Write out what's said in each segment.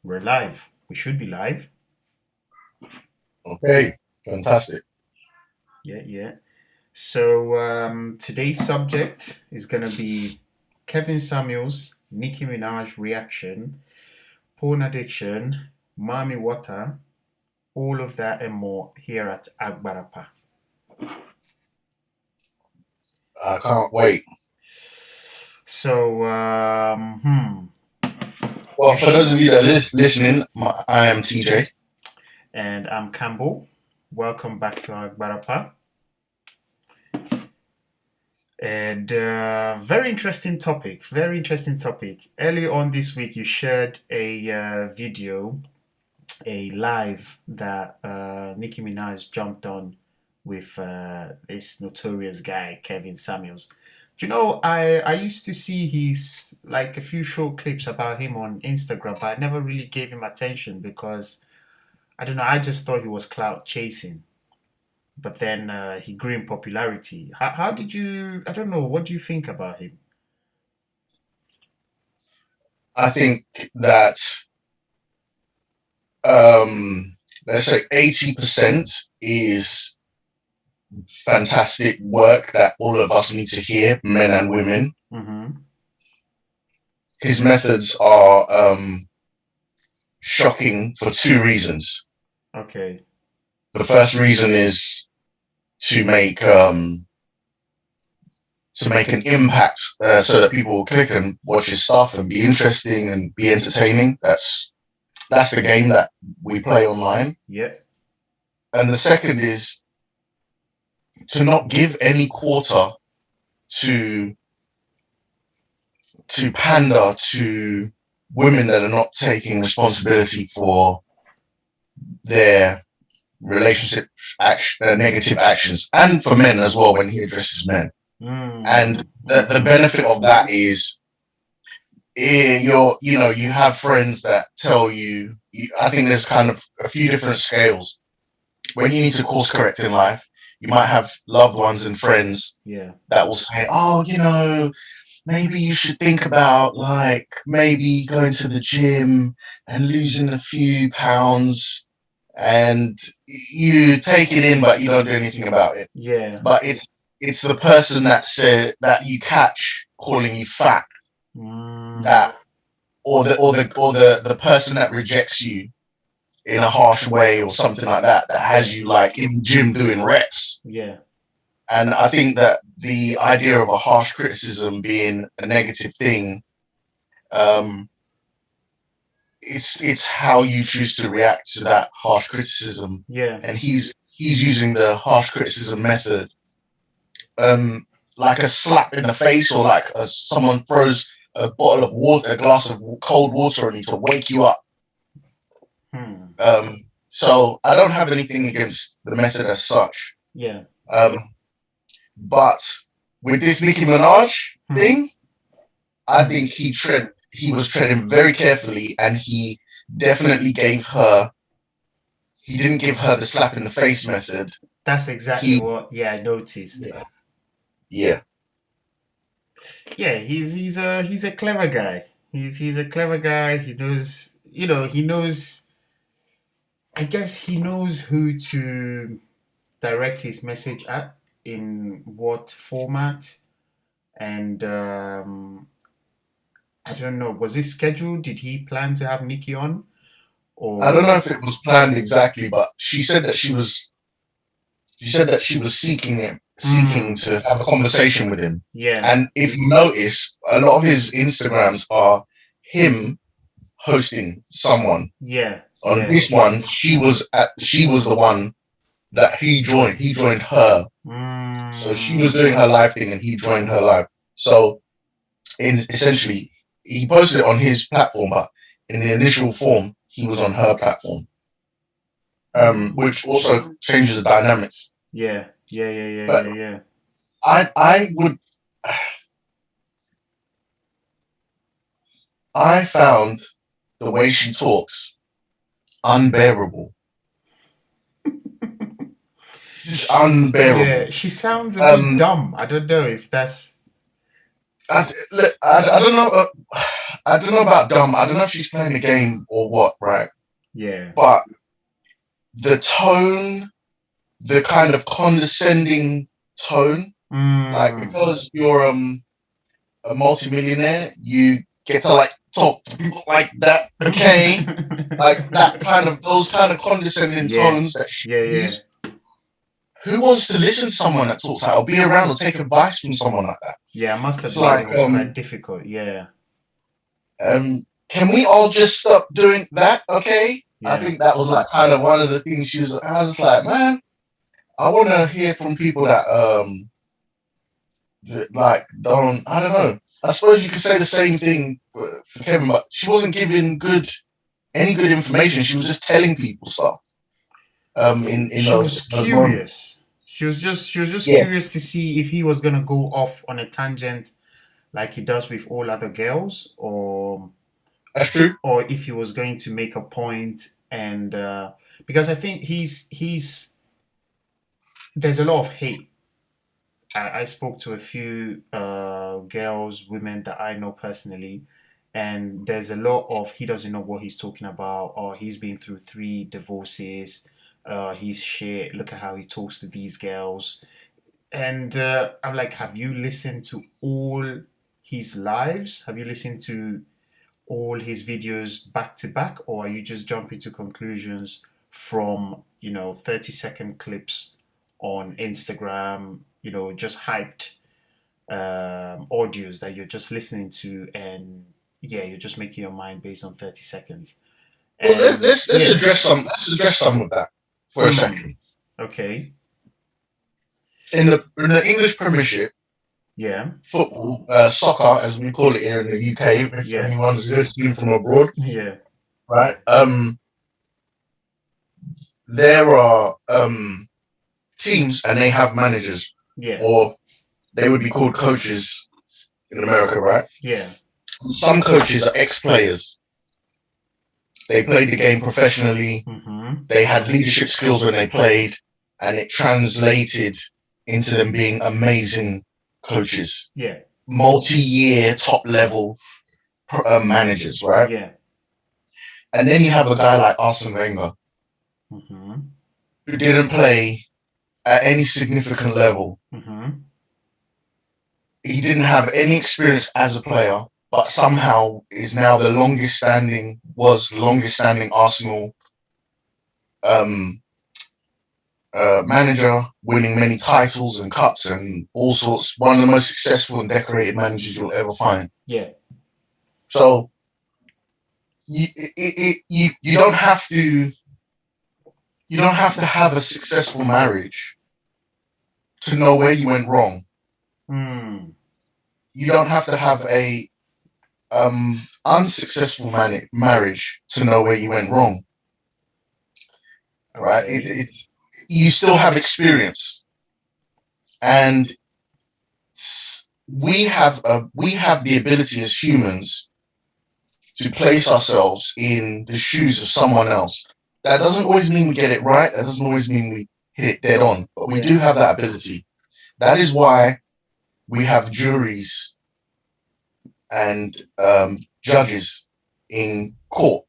We're live. We should be live. Okay, fantastic. Yeah, yeah. So today's subject is gonna be Kevin Samuels, Nicki Minaj reaction, porn addiction, Maame Wata, all of that and more here at Agbarapa. I can't wait. So Well, you for sh- those of you that are listening, I am TJ. and I'm Campbell. Welcome back to Agbarapa. And very interesting topic. Very interesting topic. Early on this week, you shared a video, a live that Nicki Minaj jumped on with this notorious guy, Kevin Samuels. Do you know, I used to see his, like a few short clips about him on Instagram, but I never really gave him attention because, I don't know, I just thought he was clout chasing. But then he grew in popularity. How did you, I don't know, what do you think about him? I think that let's say 80% is fantastic work that all of us need to hear, men and women. Mm-hmm. His methods are shocking for two reasons. Okay. The first reason is to make an impact, so that people will click and watch his stuff and be interesting and be entertaining. That's the game that we play online. Yeah. And the second is to not give any quarter to pander to women that are not taking responsibility for their relationship negative actions, and for men as well when he addresses men. And the Mm-hmm. benefit of that is, you have friends that tell you. I think there's kind of a few different scales when you need to course correct in life. You might have loved ones and friends Yeah. that will say, oh, maybe you should think about, like, maybe going to the gym and losing a few pounds. And you take it in, but you don't do anything about it. Yeah. But it's the person that said that you catch calling you fat, Mm, that or the person that rejects you in a harsh way or something like that, that yeah. has you like in the gym doing reps. Yeah. And I think that the idea of a harsh criticism being a negative thing, um, it's how you choose to react to that harsh criticism. Yeah. And he's using the harsh criticism method, like a slap in the face, or like someone throws a bottle of water, a glass of cold water on you to wake you up. Hmm. So I don't have anything against the method as such. Yeah. Um, but with this Nicki Minaj Hmm. thing, I think he was treading very carefully, and definitely gave her he didn't give her the slap in the face method. That's exactly He what. Yeah, I noticed. Yeah, yeah, Yeah, he's a clever guy. He's a clever guy. He knows. He knows. I guess he knows who to direct his message at, in what format, and I don't know. Was it scheduled? Did he plan to have Nikki on? I don't know Or if it was planned exactly, but she said that she was seeking mm, to have a conversation with him. yeah, And if you notice, a lot of his Instagrams are him hosting someone. yeah, On yeah. this one, she was the one that he joined. He joined her. So she was Mm, doing her live thing and he joined her live. So essentially, he posted it on his platform, but in the initial form, he was on her platform, mm, which also changes the dynamics. yeah, yeah, yeah, yeah, But yeah, yeah. I found the way she talks unbearable. This is Yeah, unbearable. she sounds a bit Um, dumb. I don't know if that's. I don't know. I don't know about dumb. I don't know if she's playing the game or what, right? Yeah. But the tone, the kind of condescending tone, like Mm. because you're a multimillionaire, you get to like talk to people like that, okay? Like that kind of those kind of condescending Yeah. tones that she Yeah. Yeah. used. Who wants to listen to someone that talks like or be around or take advice from someone like that? Yeah. I must It's admit, it like was quite difficult. Yeah. can we all just stop doing that? Okay. I Yeah. think that was like kind of one of the things she was. I was like, man, I want to hear from people that like don't. I don't know. I suppose you could say the same thing for Kevin, but she wasn't giving any good information. She was just telling people stuff. In She those was moments. curious. She was just Yeah, curious to see if he was gonna go off on a tangent like he does with all other girls, that's true. or if he was going to make a point. And because I think he's there's a lot of hate. I spoke to a few girls, women that I know personally, and there's a lot of he doesn't know what he's talking about, or he's been through 3 divorces. He's shit. Look at how he talks to these girls. And I'm like, have you listened to all his lives? Have you listened to all his videos back to back, or are you just jumping to conclusions from 30-second clips on Instagram, just hyped audios that you're just listening to, and yeah, you're just making your mind based on 30 seconds. Well, And let's yeah. address some. Let's address some of that for a second. Okay. In the English Premiership, Yeah. football, soccer, as we call it here in the UK, if Yeah. anyone's listening from abroad, Yeah. right? There are teams and they have managers, Yeah. or they would be called coaches in America, right? Yeah. Some coaches are ex-players. They played the game professionally. Mm-hmm. They had leadership skills when they played, and it translated into them being amazing coaches, Yeah. multi-year, top-level managers, right? Yeah. And then you have a guy like Arsene Wenger, Mm-hmm. who didn't play at any significant level. Mm-hmm. He didn't have any experience as a player, but somehow is now was the longest standing Arsenal manager, winning many titles and cups and all sorts. One of the most successful and decorated managers you'll ever find. Yeah. So you don't have to have a successful marriage to know where you went wrong. Mm. You don't have to have a unsuccessful marriage to know where you went wrong. Okay. Right? You still have experience, and we have the ability as humans to place ourselves in the shoes of someone else. That doesn't always mean we get it right. That doesn't always mean we hit it dead on, but we do have that ability. That is why we have juries and judges in court,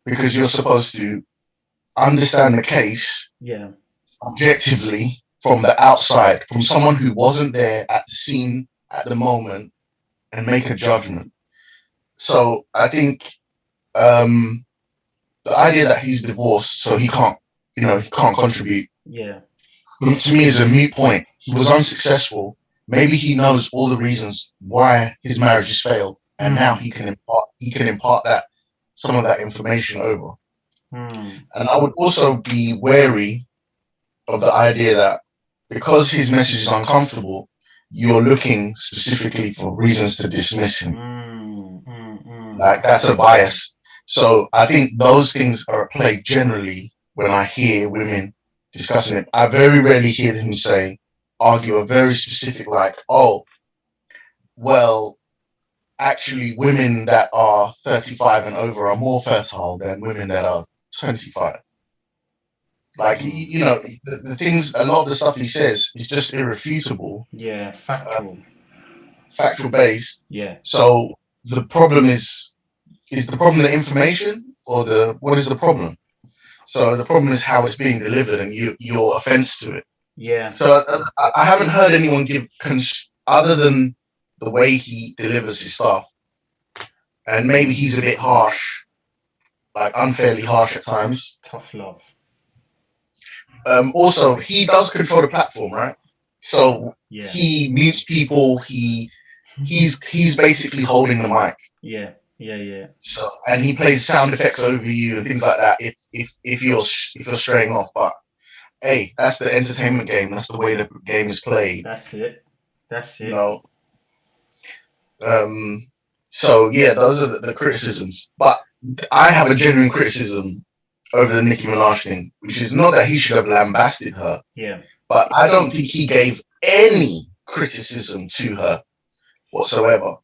because you're supposed to understand the case objectively from the outside, from someone who wasn't there at the scene at the moment, and make a judgment. So I think the idea that he's divorced, so he can't contribute, to me is a moot point. He was unsuccessful. Maybe he knows all the reasons why his marriage has failed, and now he can impart that some of that information over. And I would also be wary of the idea that because his message is uncomfortable, you're looking specifically for reasons to dismiss him. Like that's a bias. So I think those things are at play generally when I hear women discussing it. I very rarely hear them argue a very specific, like, oh, well, actually women that are 35 and over are more fertile than women that are 25. Like, the things, a lot of the stuff he says is just irrefutable. Yeah, factual. Factual based. Yeah. So the problem is the problem the information or the what is the problem? So the problem is how it's being delivered and your offense to it. Yeah. So I haven't heard anyone give other than the way he delivers his stuff, and maybe he's a bit harsh, like unfairly harsh at times. Tough love. Also, he does control the platform, right? So Yeah. he mutes people. He's basically holding the mic. Yeah. Yeah. Yeah. So and he plays sound effects over you and things like that. If you're straying off, but hey, that's the entertainment game. That's the way the game is played. That's it. That's it. You know. So yeah, those are the criticisms. But I have a genuine criticism over the Nicki Minaj thing, which is not that he should have lambasted her. Yeah. But I don't think he gave any criticism to her whatsoever.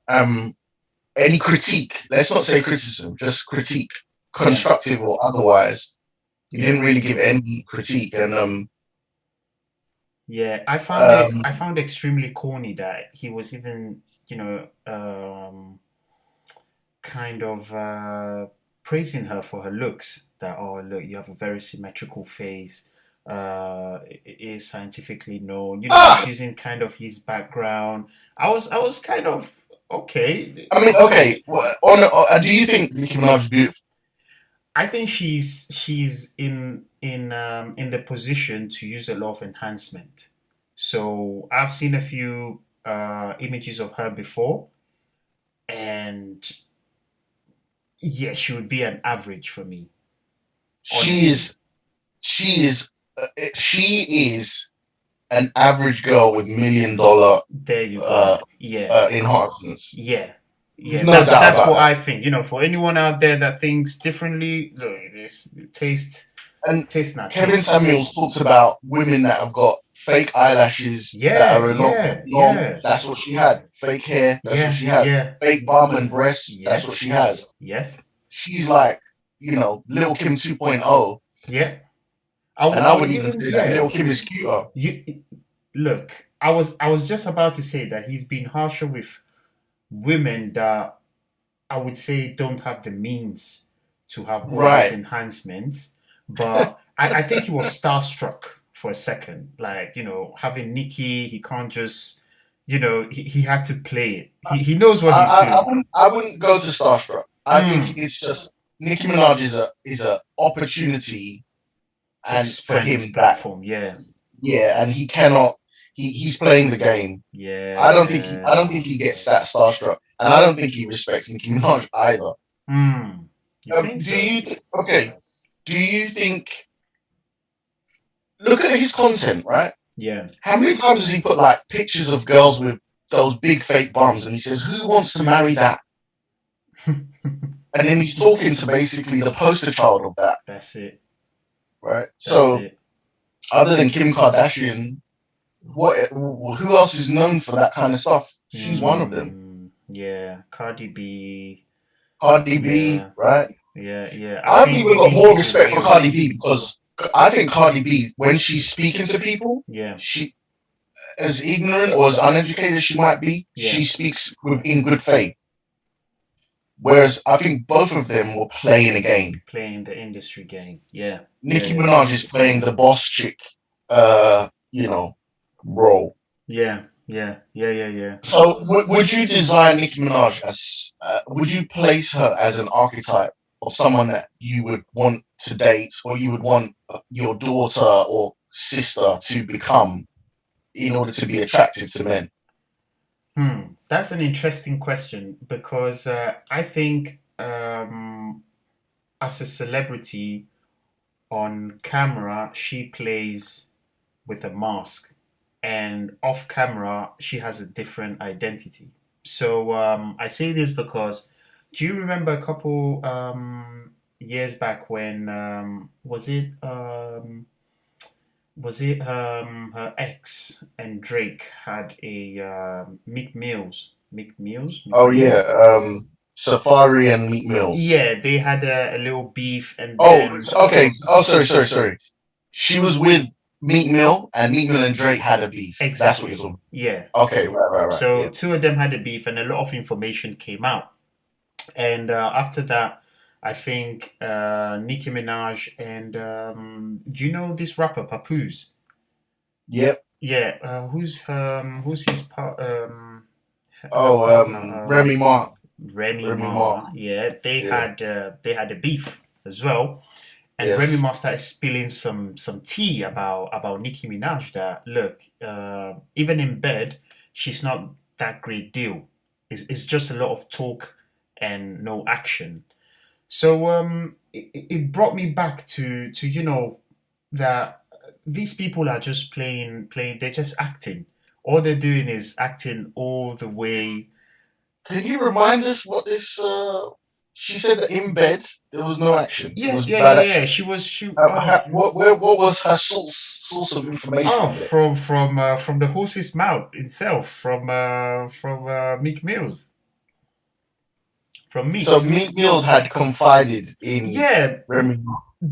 Any critique, let's not say criticism, just critique, constructive or otherwise. He didn't really give any critique, and yeah, I found it extremely corny that he was even, kind of praising her for her looks. That, oh, look, you have a very symmetrical face. It is scientifically known. He's using kind of his background. I was kind of okay. I mean, okay. Do you think Nicki Minaj is beautiful? I think she's in the position to use a lot of enhancement. So I've seen a few images of her before, and yeah, she would be an average for me. She Honestly, is, she is, she is an average girl with $1 million there you go. Yeah, enhancements. yeah, There's yeah. no That doubt that's about what that. I think. For anyone out there that thinks differently, look, this And taste not Kevin taste. Samuels talked about women that have got fake eyelashes that Yeah, are not yeah, long. yeah, That's what she had. Fake hair. That's what yeah, she had. yeah. Fake bum and breasts. That's what she Yes, has. yes, She's like, Lil Kim 2.0. yeah. And I I would would even even, say that yeah. Lil Kim is cuter. You look. I was just about to say that he's been harsher with women that I would say don't have the means to have all those Right. enhancements. But I think he was starstruck for a second. Like, having Nicki, he can't just, he had to play it. He knows what he's doing. I wouldn't go to Starstruck. I think Mm, it's just Nicki Minaj is a opportunity to and for expand his him that platform. Yeah. yeah, and he cannot he's playing the game. I Yeah. don't think he gets that starstruck, and I don't think he respects Nicki Minaj either. You think so? Okay? Do you think? Look at his content, right? Yeah. How many times does he put like pictures of girls with those big fake bums, and he says, "Who wants to marry that?" And then he's talking to basically the poster child of that, That's it. right? That's So, it. other than Kim Kardashian, who else is known for that kind of stuff? She's one of them. Yeah. Cardi B. Cardi B, Yeah. right? Yeah. Yeah. I've even I got think more people respect for will. Cardi B because I think Cardi B, when she's speaking to people, Yeah. she, as ignorant or as uneducated as she might be, Yeah. she speaks in good faith. Whereas I think both of them were playing a game. Playing the industry game. Yeah. Nicki Yeah. Minaj is playing the boss chick, role. Yeah. Yeah. Yeah. Yeah. Yeah. So would you design Nicki Minaj as? Would you place her as an archetype of someone that you would want to date, or you would want your daughter or sister to become in order to be attractive to men? That's an interesting question because I think as a celebrity on camera, she plays with a mask, and off camera, she has a different identity. So I say this because do you remember a couple years back when was it her ex and Drake had a Meek Mills, Oh yeah, Safari and Meat Mills. yeah, they had a little beef, and Oh, then okay. Oh, sorry. She was with Meek Mill and Drake had a beef. That's what you're Exactly. talking. Yeah. Okay, right. So Yeah. two of them had a beef, and a lot of information came out. And after that, I think Nicki Minaj and do you know this rapper Papoose? Yep. Yeah, who's his her Oh, partner? Remy Ma. Remy Remy Ma. Ma. Yeah, Yeah. they had a beef as well, and Remy Yes. Ma started spilling some tea about Nicki Minaj. That look, even in bed, she's not that great deal. It's just a lot of talk and no action. So it brought me back to that these people are just playing. They're just acting. All they're doing is acting all the way. Can you remind us what this? She said that in bed there was no action. It Yeah, was yeah, bad yeah, yeah. action. She was she. What was her source of Oh, information there? from the horse's mouth itself, from Meek Mills, from So Meeks. Meek Mill had confided in Yeah, Remy.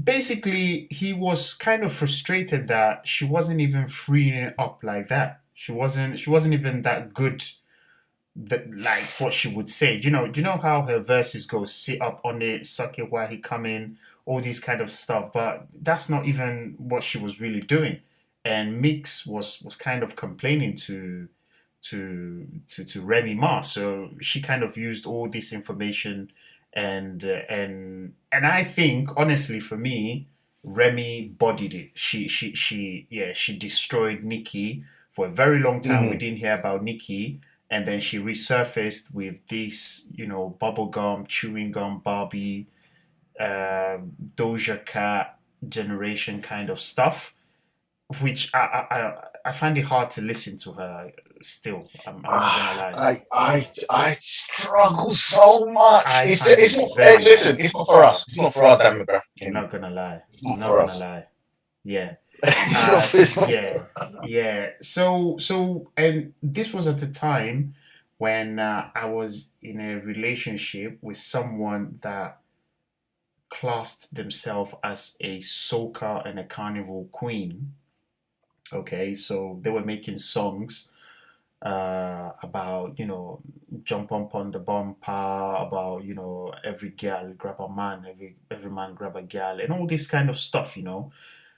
basically he was kind of frustrated that she wasn't even freeing it up like that. She wasn't even that good that like what she would say. Do you know how her verses go? Sit up on it, suck it while he come in, all these kind of stuff. But that's not even what she was really doing. And Mix was kind of complaining to Remy Ma. So she kind of used all this information, and I think honestly for me, Remy bodied it. She destroyed Nicki. For a very long time we Mhm. didn't hear about Nicki, and then she resurfaced with this, bubblegum, chewing gum, Barbie, Doja Cat generation kind of stuff, which I find it hard to listen to her still. I'm not gonna lie. I struggle so much. I find It's it not. Hey, very listen, hard. it's not for us. It's not for our demographic. Not gonna lie. It's not Not for gonna us. lie. Yeah. It's not. It's not. Yeah, yeah. So, and this was at the time when I was in a relationship with someone that classed themselves as a soca and a carnival queen. Okay, so they were making songs about jump up on the bumper, about every girl grab a man, every man grab a girl, and all this kind of stuff.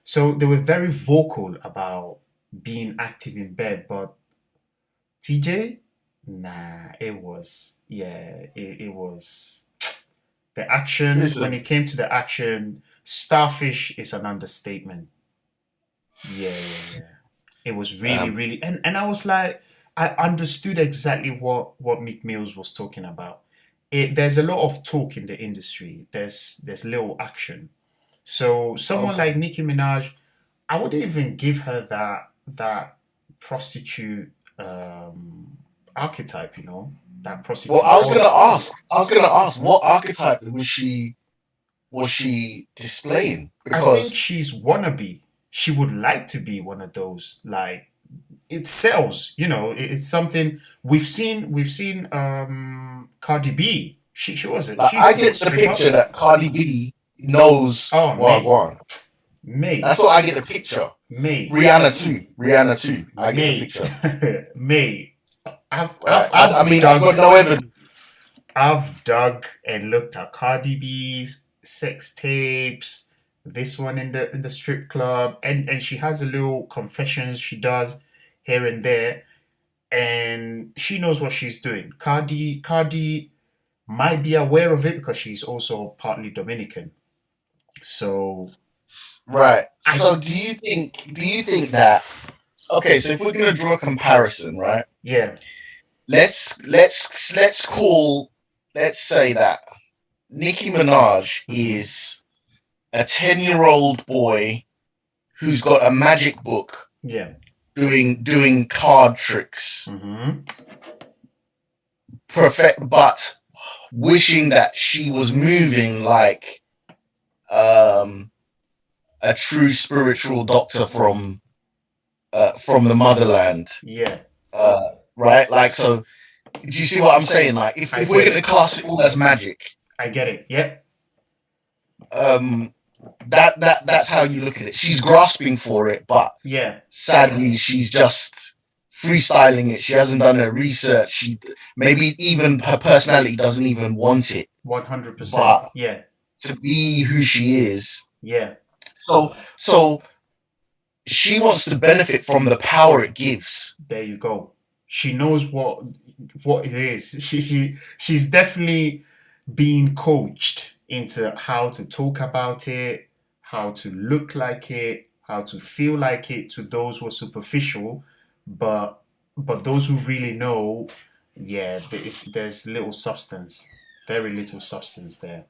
So they were very vocal about being active in bed, but TJ, nah, it was the action. When Listen. it came to the action, starfish is an understatement. Yeah, yeah, yeah. It was really, Um. really, and I was like, I understood exactly what Meek Mills was talking about. There's a lot of talk in the industry. There's little action. So someone Okay. like Nicki Minaj, I wouldn't even give her that prostitute archetype, that Well, prostitute I was gonna quality. ask. I was gonna ask what archetype was she displaying? I think Because she's wannabe. She would like to be one of those. Like it sells, it's something we've seen Cardi B. She was it. like She used I to be a get the stripper. picture that Cardi B knows Oh, mate, Wagwan. mate, That's what I get the picture. mate, Rihanna too. Rihanna too. I get the mate, picture. mate. I've Right. I've I I've mean, I've dug got no evidence. I've dug and looked at Cardi B's sex tapes. This one in the strip club, and she has a little confessions she does here and there, and she knows what she's doing. Cardi might be aware of it because she's also partly Dominican. So Right. I So do you think that okay, so if we're gonna draw a comparison, right? yeah, Let's say that Nicki Minaj mm-hmm, is a 10-year-old boy who's got a magic book yeah, doing card tricks, mm-hmm, perfect, but wishing that she was moving like um a true spiritual doctor from the motherland. yeah. Right? Like, so do you see what I'm saying? Like, if, I if we're get going to it. class it all as magic, I get it. Yeah, um, That's how you look at it. She's grasping for it, but Yeah, sadly, she's just freestyling it. She hasn't done her research. She maybe even her personality doesn't even want it. 100%. But Yeah, to be who she is, yeah. so she wants to benefit from the power it gives. There you go. She knows what it is. She's definitely being coached into how to talk about it, how to look like it, how to feel like it to those who are superficial, but those who really know, yeah, there's little substance, very little substance there.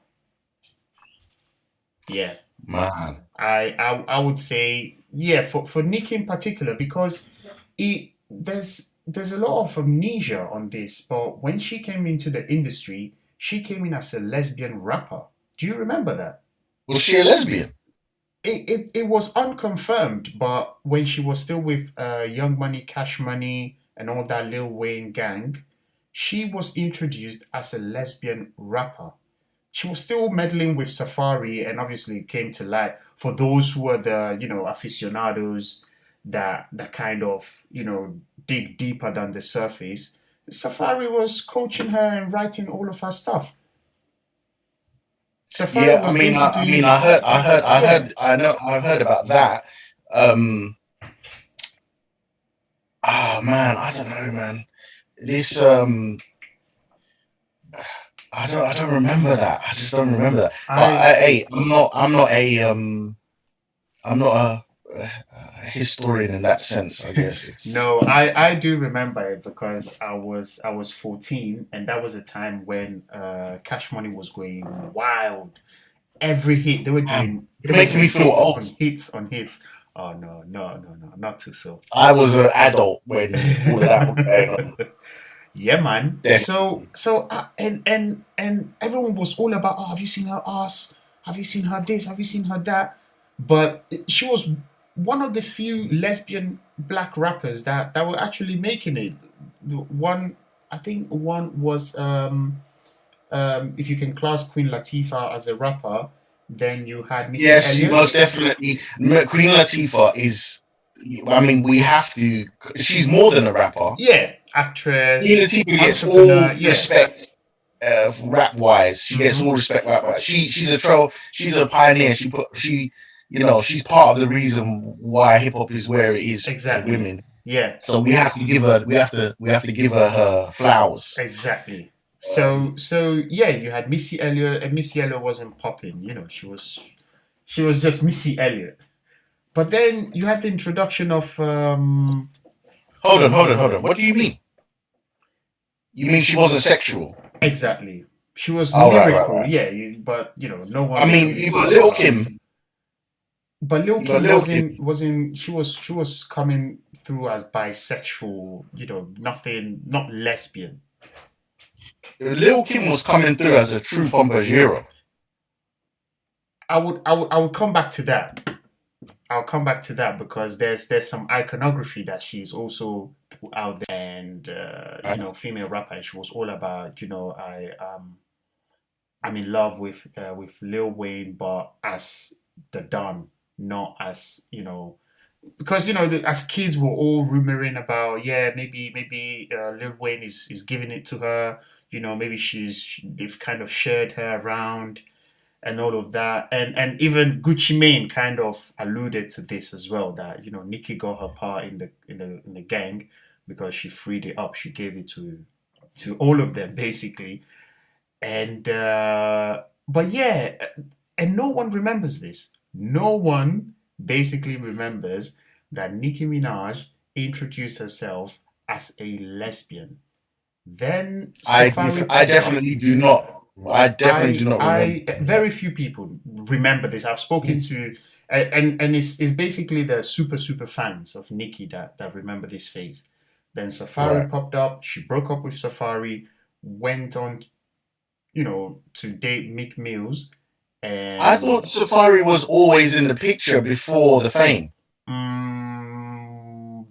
Yeah. Man, I would say yeah for Nick in particular because there's a lot of amnesia on this, but when she came into the industry, she came in as a lesbian rapper. Do you remember that? was she a lesbian? It was unconfirmed, but when she was still with Young Money, Cash Money, and all that Lil Wayne gang, she was introduced as a lesbian rapper. She was still meddling with Safari, and obviously it came to light for those who are the aficionados that kind of dig deeper than the surface. Safari was coaching her and writing all of her stuff. Safari Yeah, was basically yeah. I've heard about that. Um, man, I don't know, man. This I don't remember that. I just don't remember that. But I hey, I'm not a historian in that sense. I guess it's no, I do remember it because I was 14, and that was a time when Cash Money was going wild. Every hit they you're were making doing me feel hits old. on hits on hits. Oh no, no, no, no, not too so. I was an adult when all of that was going on. Yeah, man. Then And everyone was all about, oh, have you seen her ass? Have you seen her this? Have you seen her that? But she was one of the few lesbian black rappers that were actually making it. One, I think one was if you can class Queen Latifah as a rapper, then you had Missy yes, you Elliott. most definitely. Queen Latifah is. I mean, we have to. She's more than a rapper. Yeah, Queen actress, Latifah gets entrepreneur. all Yeah. respect rap wise. She gets Mm-hmm. all respect rap wise. She's a troll. She's a pioneer. She's part of the reason why hip hop is where it is for Exactly. women. Yeah. So we have to give her. We have to give her flowers. Exactly. Um, So yeah, you had Missy Elliott, and Missy Elliott wasn't popping. She was just Missy Elliott. But then you had the introduction of hold on. What do you mean? You mean she wasn't sexual? exactly. She was Oh, right, lyrical, right. yeah. But no I one mean, really you got talked Little about her. Kim. But Lil You got Kim Little Kim. wasn't she was coming through as bisexual. Nothing, not lesbian. Little Kim was coming through as a true pompagero. I would come back to that. I'll come back to that because there's some iconography that she's also put out there, and female rapper. And she was all about I'm in love with Lil Wayne, but as the Don, not as because as kids we're all rumoring about, yeah, maybe Lil Wayne is giving it to her. Maybe they've kind of shared her around and all of that. And even Gucci Mane kind of alluded to this as well, that Nicki got her part in the gang because she freed it up. She gave it to all of them basically. And but yeah, and no one remembers this. No one basically remembers that Nicki Minaj introduced herself as a lesbian. Then Safari I popped up. definitely do not. I definitely do not remember. I very few people remember this. I've spoken to and it's basically the super fans of Nicki that remember this phase. Then Safari Right. popped up. She broke up with Safari, went on, to date Mick Mills, I and thought Safari was always in the picture before the fame.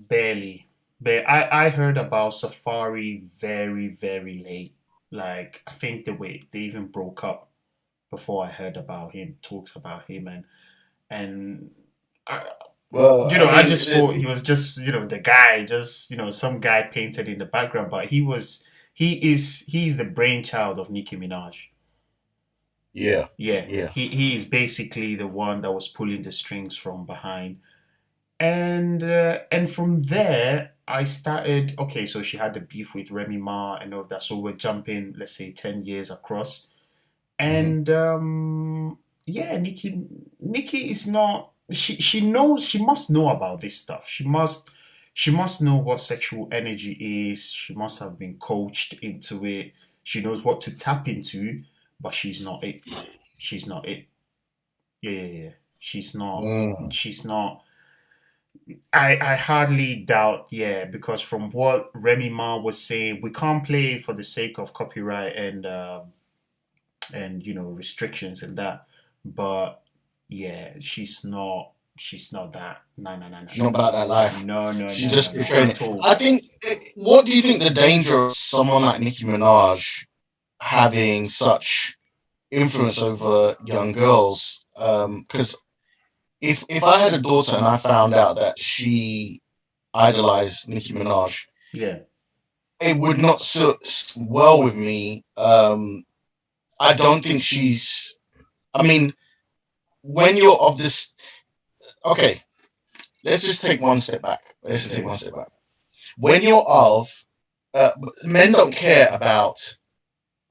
barely. But I heard about Safari very late. Like I think the way they even broke up. before I heard about him, talks about him, and I, Well, I I mean, just thought he was just, the guy, just, some guy painted in the background, but he's the brainchild of Nicki Minaj. yeah, Yeah, yeah. he is basically the one that was pulling the strings from behind. And from there I started, okay, so she had the beef with Remy Ma and all of that. So we're jumping, let's say, 10 years across. Hmm. And yeah, Nikki is not, she knows, she must know about this stuff. She must know what sexual energy is. She must have been coached into it. She knows what to tap into, but she's not it. She's not it. Yeah, yeah, yeah. She's not. Mm. She's not. I hardly doubt, yeah, because from what Remy Ma was saying, we can't play for the sake of copyright and restrictions and that. But yeah, she's not that. No, no, no, no, She's not no, about that life. no, no, She's no, no, just no, portraying at it. all. I think. What do you think the danger of someone like Nicki Minaj having such influence over young girls? Because if I had a daughter and I found out that she idolized Nicki Minaj, Yeah. it would not sit well with me. I don't think she's. I mean, when you're of this, okay, let's just take one step back. Let's just take Okay. one step back. When you're of, uh, men don't care about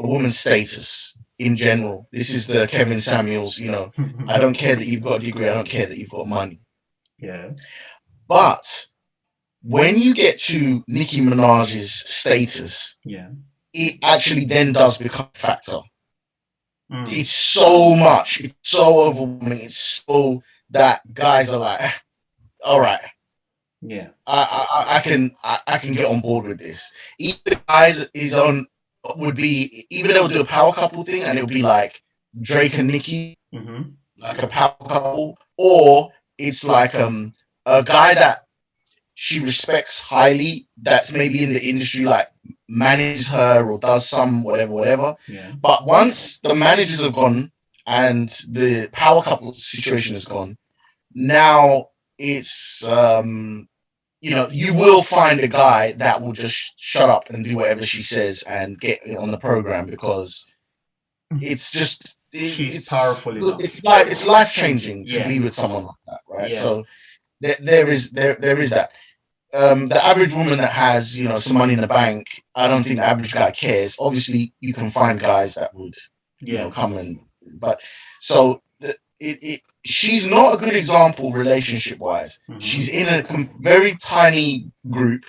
a woman's status in general. This is the Kevin Samuels, I don't care that you've got a degree, I don't care that you've got money. Yeah. But when you get to Nicki Minaj's status, Yeah. it actually then does become a factor. Mm. It's so much, it's so overwhelming, it's so that guys are like, all right, Yeah. I can get on board with this. Even the guys is on would be, even they'll do a power couple thing and it'll be like Drake and Nicki, Mm-hmm. like a power couple, or it's like a guy that she respects highly that's maybe in the industry, like manages her or does some whatever. Yeah. But once the managers have gone and the power couple situation is gone, now it's you will find a guy that will just shut up and do whatever she says and get on the program because it's just She's powerful enough. it's life changing to Yeah. be with someone like that, right? Yeah. So there is that. The average woman that has some money in the bank, I don't think the average guy cares. Obviously, you can find guys that would Yeah. come and but so she's not a good example relationship wise. Mhm. She's in a very tiny group.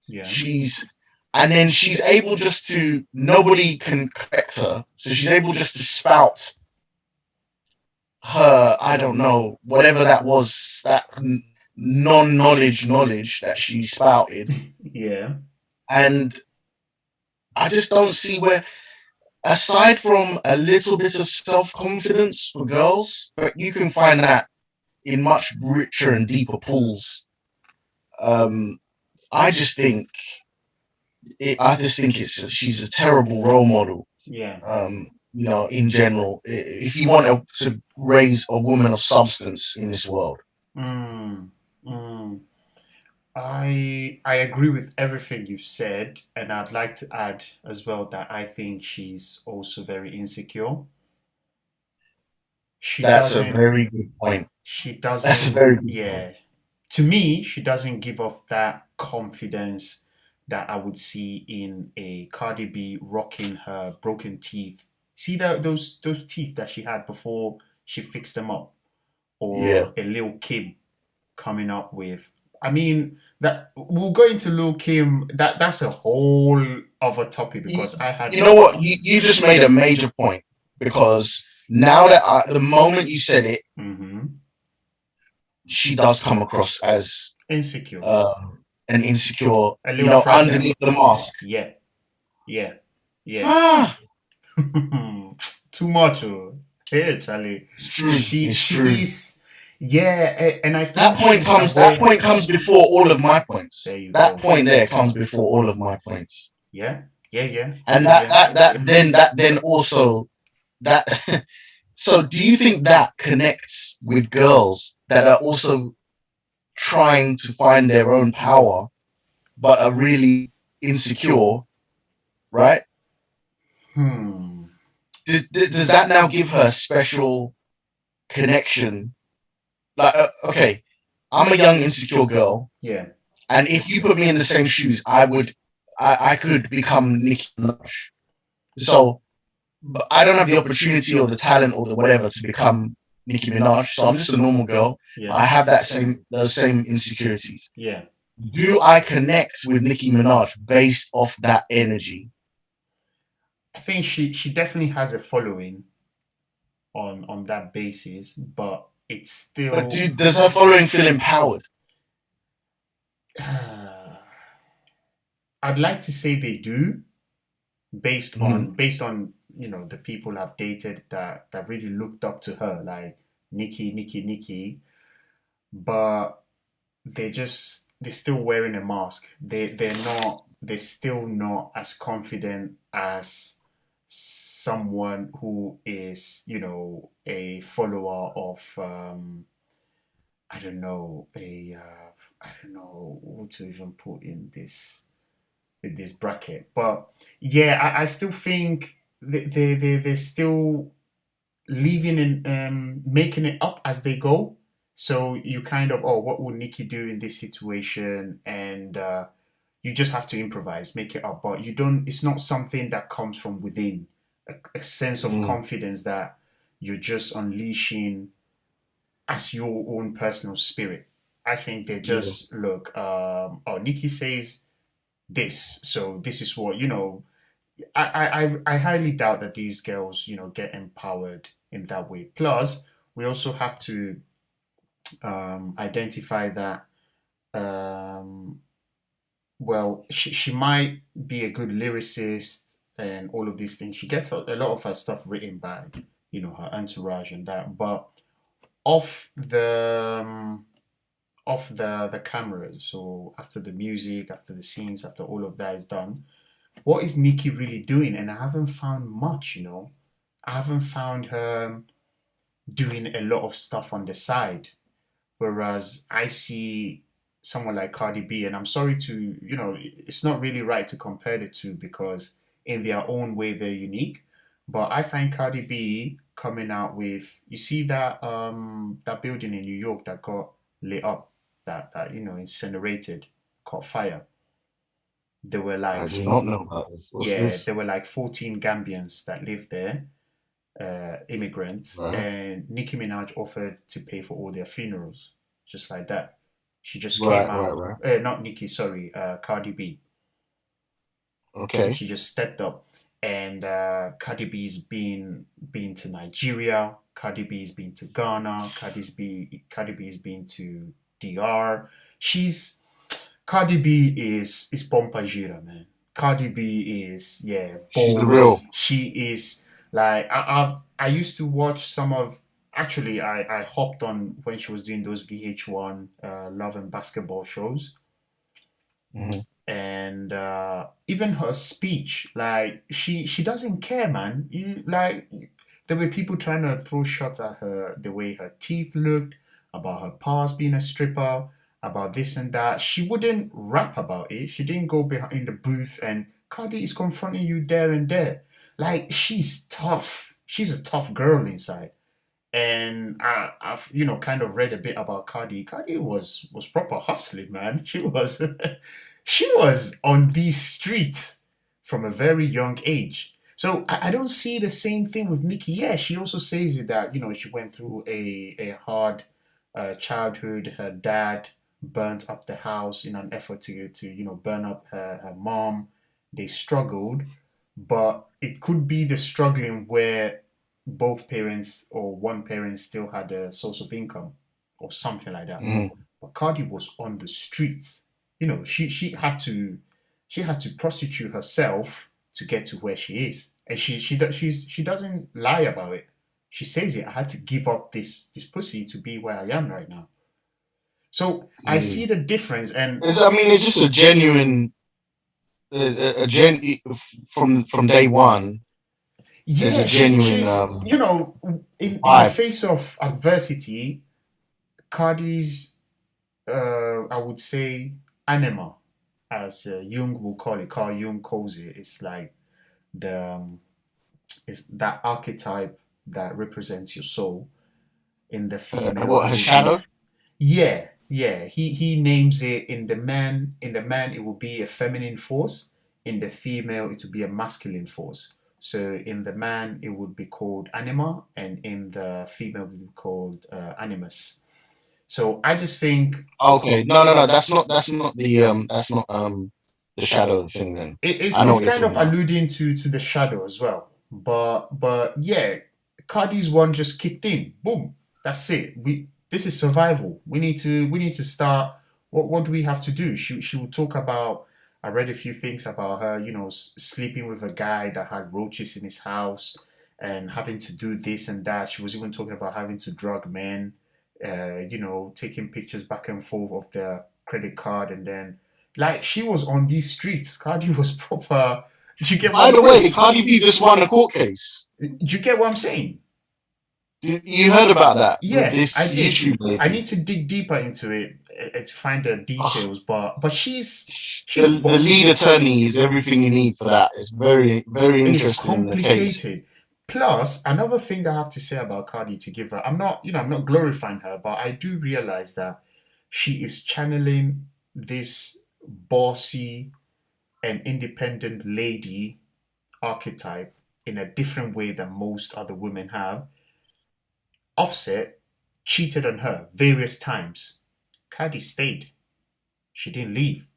Yeah. And then she's able just to, nobody can correct her, so she's able just to spout her, I don't know, whatever that was, that knowledge that she spouted. Yeah. And I just don't see where, aside from a little bit of self-confidence for girls, but you can find that in much richer and deeper pools. I just think she's a terrible role model. Yeah. In general, if you want to raise a woman of substance in this world. Mm. Mm. I agree with everything you've said, and I'd like to add as well that I think she's also very insecure. She That's a doesn't very good point. she That's a doesn't very good point. yeah. To me, she doesn't give off that confidence that I would see in a Cardi B rocking her broken teeth. See those teeth that she had before she fixed them up, Yeah. or a Lil Kim coming up with. I mean, that we'll go into Lil Kim. That's a whole other topic You, because I had. you know what? You just made a major point because now that the moment you said it, Mm-hmm. she does come across as Insecure, an insecure, a little fragile. underneath the mask. Yeah, yeah, yeah. Ah, Too much. Oh. Hey, Charlie. it's true. She It's she true. is. Yeah, and I think That point she's comes. aware. That point comes before all of my points. There you That go. point there comes before all of my points. Yeah, yeah, yeah, And yeah, yeah. that then also that So do you think that connects with girls that are also trying to find their own power, but are really insecure, right? Hmm. Does that now give her a special connection? Like, okay, I'm a young insecure girl, Yeah. and if you put me in the same shoes, I could become Nicki Minaj. So I don't have the opportunity or the talent or the whatever to become Nicki Minaj. So I'm just a normal girl, but Yeah. I have those same insecurities. Yeah. Do I connect with Nicki Minaj based off that energy? I think she definitely has a following on that basis, but it's But still does her following feel empowered? I'd like to say they do, based Mm-hmm. on based on the people I've dated that really looked up to her, like Nicki, but they're still wearing a mask. They're still not as confident as someone who is a follower of I don't know a I don't know who to even put in this bracket. But yeah, I still think they're still leaving and making it up as they go. So you kind of, oh, what would Nikki do in this situation? And you just have to improvise, make it up. But you don't, it's not something that comes from within, a sense of Mm, confidence that you're just unleashing as your own personal spirit. I think they yeah. just look, oh, Nikki says this, so this is what, I highly doubt that these girls, get empowered in that way. Plus, we also have to identify that, um, well, she might be a good lyricist and all of these things. She gets a lot of her stuff written by, her entourage and that. But off the cameras, so after the music, after the scenes, after all of that is done, what is Nikki really doing? And I haven't found much. I haven't found her doing a lot of stuff on the side. Whereas I see someone like Cardi B, and I'm sorry it's not really right to compare the two because in their own way they're unique. But I find Cardi B coming out with, you see that building in New York that got lit up, that incinerated, caught fire. There were I like do not know about this. What's yeah, this? there were like 14 Gambians that lived there, immigrants, Right, and Nicki Minaj offered to pay for all their funerals, just like that. She just came right, right, out, right. not Nicki, sorry, Cardi B. Okay, She just stepped up, and Cardi B's been to Nigeria. Cardi B's been to Ghana. Cardi B's been to DR. She's Cardi B is Pompa Gira, man. Cardi B is, yeah, she's the real. balls. She is like I used to watch some of, actually I hopped on when she was doing those VH1 love and basketball shows, Mm-hmm. and even her speech, like she doesn't care, man. You like there were people trying to throw shots at her, the way her teeth looked, about her past being a stripper, about this and that. She wouldn't rap about it. She didn't go behind the booth and Cardi is confronting you there and there. Like she's tough. She's a tough girl inside. And I've kind of read a bit about Cardi. Cardi was proper hustling, man. She was she was on these streets from a very young age. So I don't see the same thing with Nikki. Yeah, she also says it that she went through a hard childhood. Her dad burnt up the house in an effort to burn up her mom. They struggled, but it could be the struggling where both parents or one parent still had a source of income or something like that. Mm-hmm. But Cardi was on the streets. She had to prostitute herself to get to where she is, and she doesn't lie about it. She says it. I had to give up this pussy to be where I am right now. So I see Mm. the difference, and I mean, it's just a genuine, a gen from day one. There's a Yeah, genuine she's in the vibe. face of adversity, Cardi's I would say anima, as Jung will call it. Carl Jung calls it. It's like the it's that archetype that represents your soul. In the female, What, it her will be shadow? yeah. He names it in the man it will be a feminine force. In the female, it will be a masculine force. So in the man, it would be called anima, and in the female, it would be called animus. So I just think Okay, no. That's not the shadow thing. Then it's I know it's what you're kind of talking about. alluding to the shadow as well. But yeah, Cardi's one just kicked in. Boom. That's it. This is survival. We need to start. What do we have to do? She will talk about. I read a few things about her. Sleeping with a guy that had roaches in his house and having to do this and that. She was even talking about having to drug men. Taking pictures back and forth of their credit card, and then like she was on these streets. Cardi was proper. Do you get what By I'm the way, saying? Cardi B just won a court case. Do you get what I'm saying? You heard about that with Yeah, I this did. YouTube I lady? need to dig deeper into it to find the Oh, details, but she's the lead bossy. attorney is everything you need for that. It's very, very It's interesting in the case. complicated. Plus, another thing I have to say about Cardi to give her, I'm not glorifying her, but I do realize that she is channeling this bossy and independent lady archetype in a different way than most other women have. Offset cheated on her various times. Cardi stayed. She didn't leave.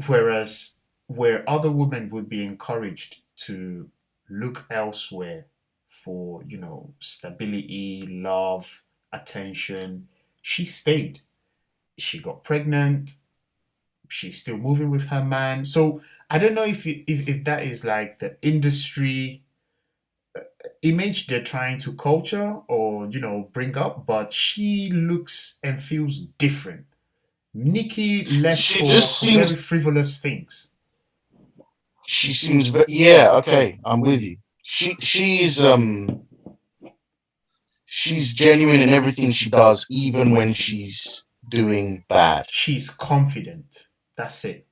Whereas where other women would be encouraged to look elsewhere for, stability, love, attention, she stayed. She got pregnant. She's still moving with her man. So I don't know if that is like the industry image they're trying to culture or bring up, but she looks and feels different. Nicki left She just for seems. very frivolous things. She seems. Yeah. Okay. I'm with you. She's genuine in everything she does, even when she's doing bad. She's confident. That's it.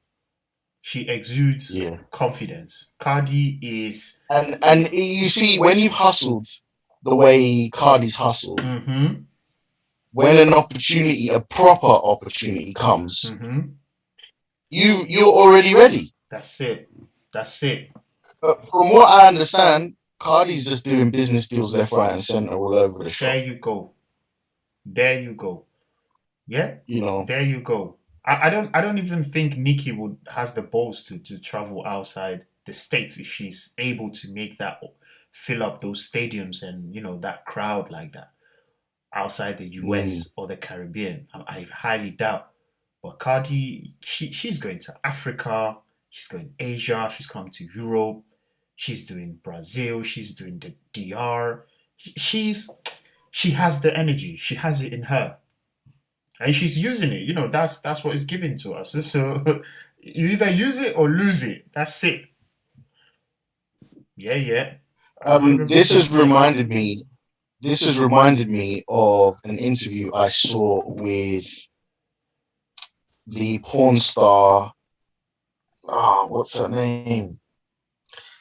She exudes Yeah. confidence. Cardi is. And you see, when you've hustled the way Cardi's hustled, Mm-hmm. when an opportunity, a proper opportunity comes, Mm-hmm. you're already ready. That's it. That's it. From what I understand, Cardi's just doing business deals left, right, and center all over the There shop. you go. There you go. Yeah. You know, There you go. I don't even think Nicki would has the balls to travel outside the states if she's able to make that fill up those stadiums and that crowd like that outside the mm, US or the Caribbean. I highly doubt. But Cardi, she's going to Africa, she's going Asia, she's come to Europe, she's doing Brazil, she's doing the DR. She's she has the energy, she has it in her, and she's using it. That's what is given to us. So you either use it or lose it. That's it. Yeah, yeah, one hundred this has percent. reminded me. This has reminded me of an interview I saw with the porn star. Oh, what's her name?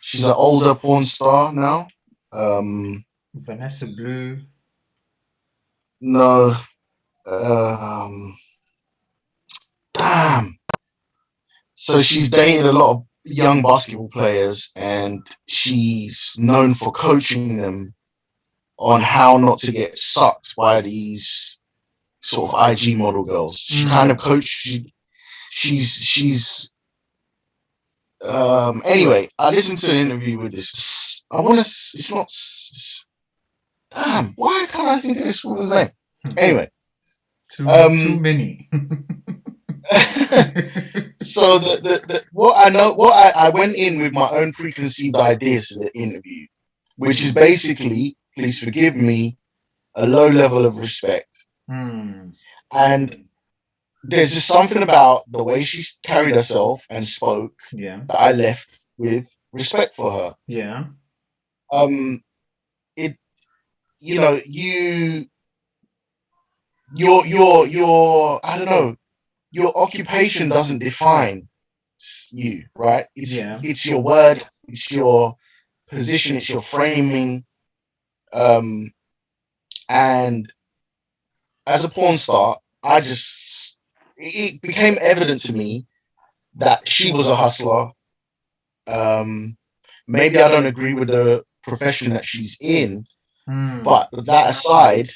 She's an older porn star now. Um, Vanessa Blue. no, um, damn. So she's dated a lot of young basketball players, and she's known for coaching them on how not to get sucked by these sort of IG model girls. She kind of Mm. coached. She's Anyway, I listened to an interview with this. I want to. It's not. Damn. Why can't I think of this woman's name? Anyway, Too um, many. so the what I went in with my own preconceived ideas to the interview, which is basically, please forgive me, a low level of respect. Hmm. And there's just something about the way she carried herself and spoke Yeah. that I left with. respect for her. Yeah. Um, it you know your I don't know, your occupation doesn't define you, right? Yeah. It's your word, it's your position, it's your framing. Um, and as a porn star, it became evident to me that she was a hustler. Um, Maybe I don't agree with the profession that she's in, Hmm. but that aside,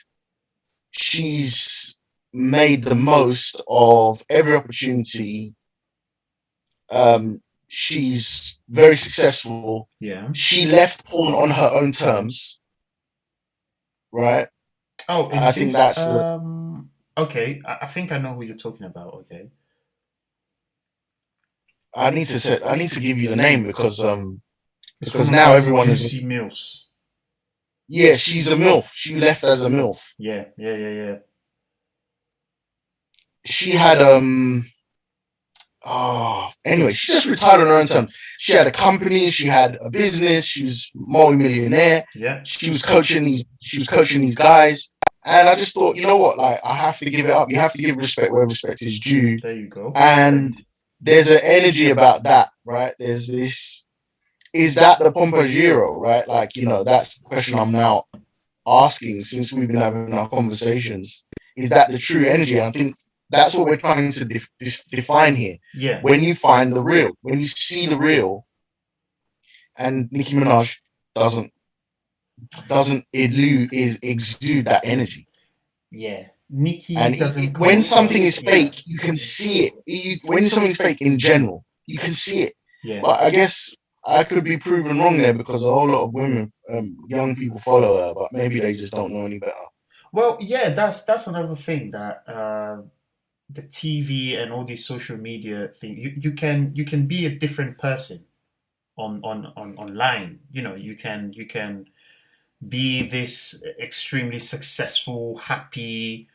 she's made the most of every opportunity. She's very successful. Yeah. She left porn on her own terms, right? Oh, I is think this that's the. okay, I think I know who you're talking about. Okay. I need to give you the name This because woman now has everyone is. juicy meals. Yeah, she's a MILF. She left as a MILF. Yeah, yeah, yeah, yeah. She had oh, anyway, she just retired on her own terms. She had a company, she had a business, she was multi-millionaire. Yeah. She was coaching these guys. And I just thought, you know what, like I have to give it up. You have to give respect where respect is due. There you go. And there's an energy about that, right? There's this, is that the Pompagiro, right? Like, that's the question I'm now asking since we've been having our conversations. Is that the true energy? And I think that's what we're trying to define here. Yeah. When you find the real, when you see the real, and Nicki Minaj doesn't exude that energy. Yeah. Nicki And doesn't come when something across. is Yeah. fake, you can see it. When something's fake in general, you can see it. Yeah. But I guess I could be proven wrong there because a whole lot of women, young people follow her, but maybe they just don't know any better. Well, yeah, that's another thing that the TV and all these social media thing, you can be a different person on online. You can be this extremely successful, happy,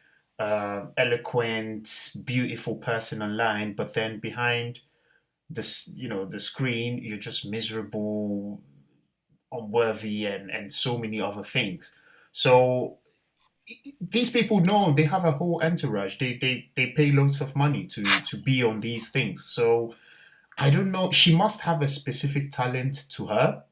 eloquent, beautiful person online, but then behind this, the screen, you're just miserable, unworthy, and so many other things. So these people know they have a whole entourage. They pay loads of money to be on these things. So I don't know. She must have a specific talent to her,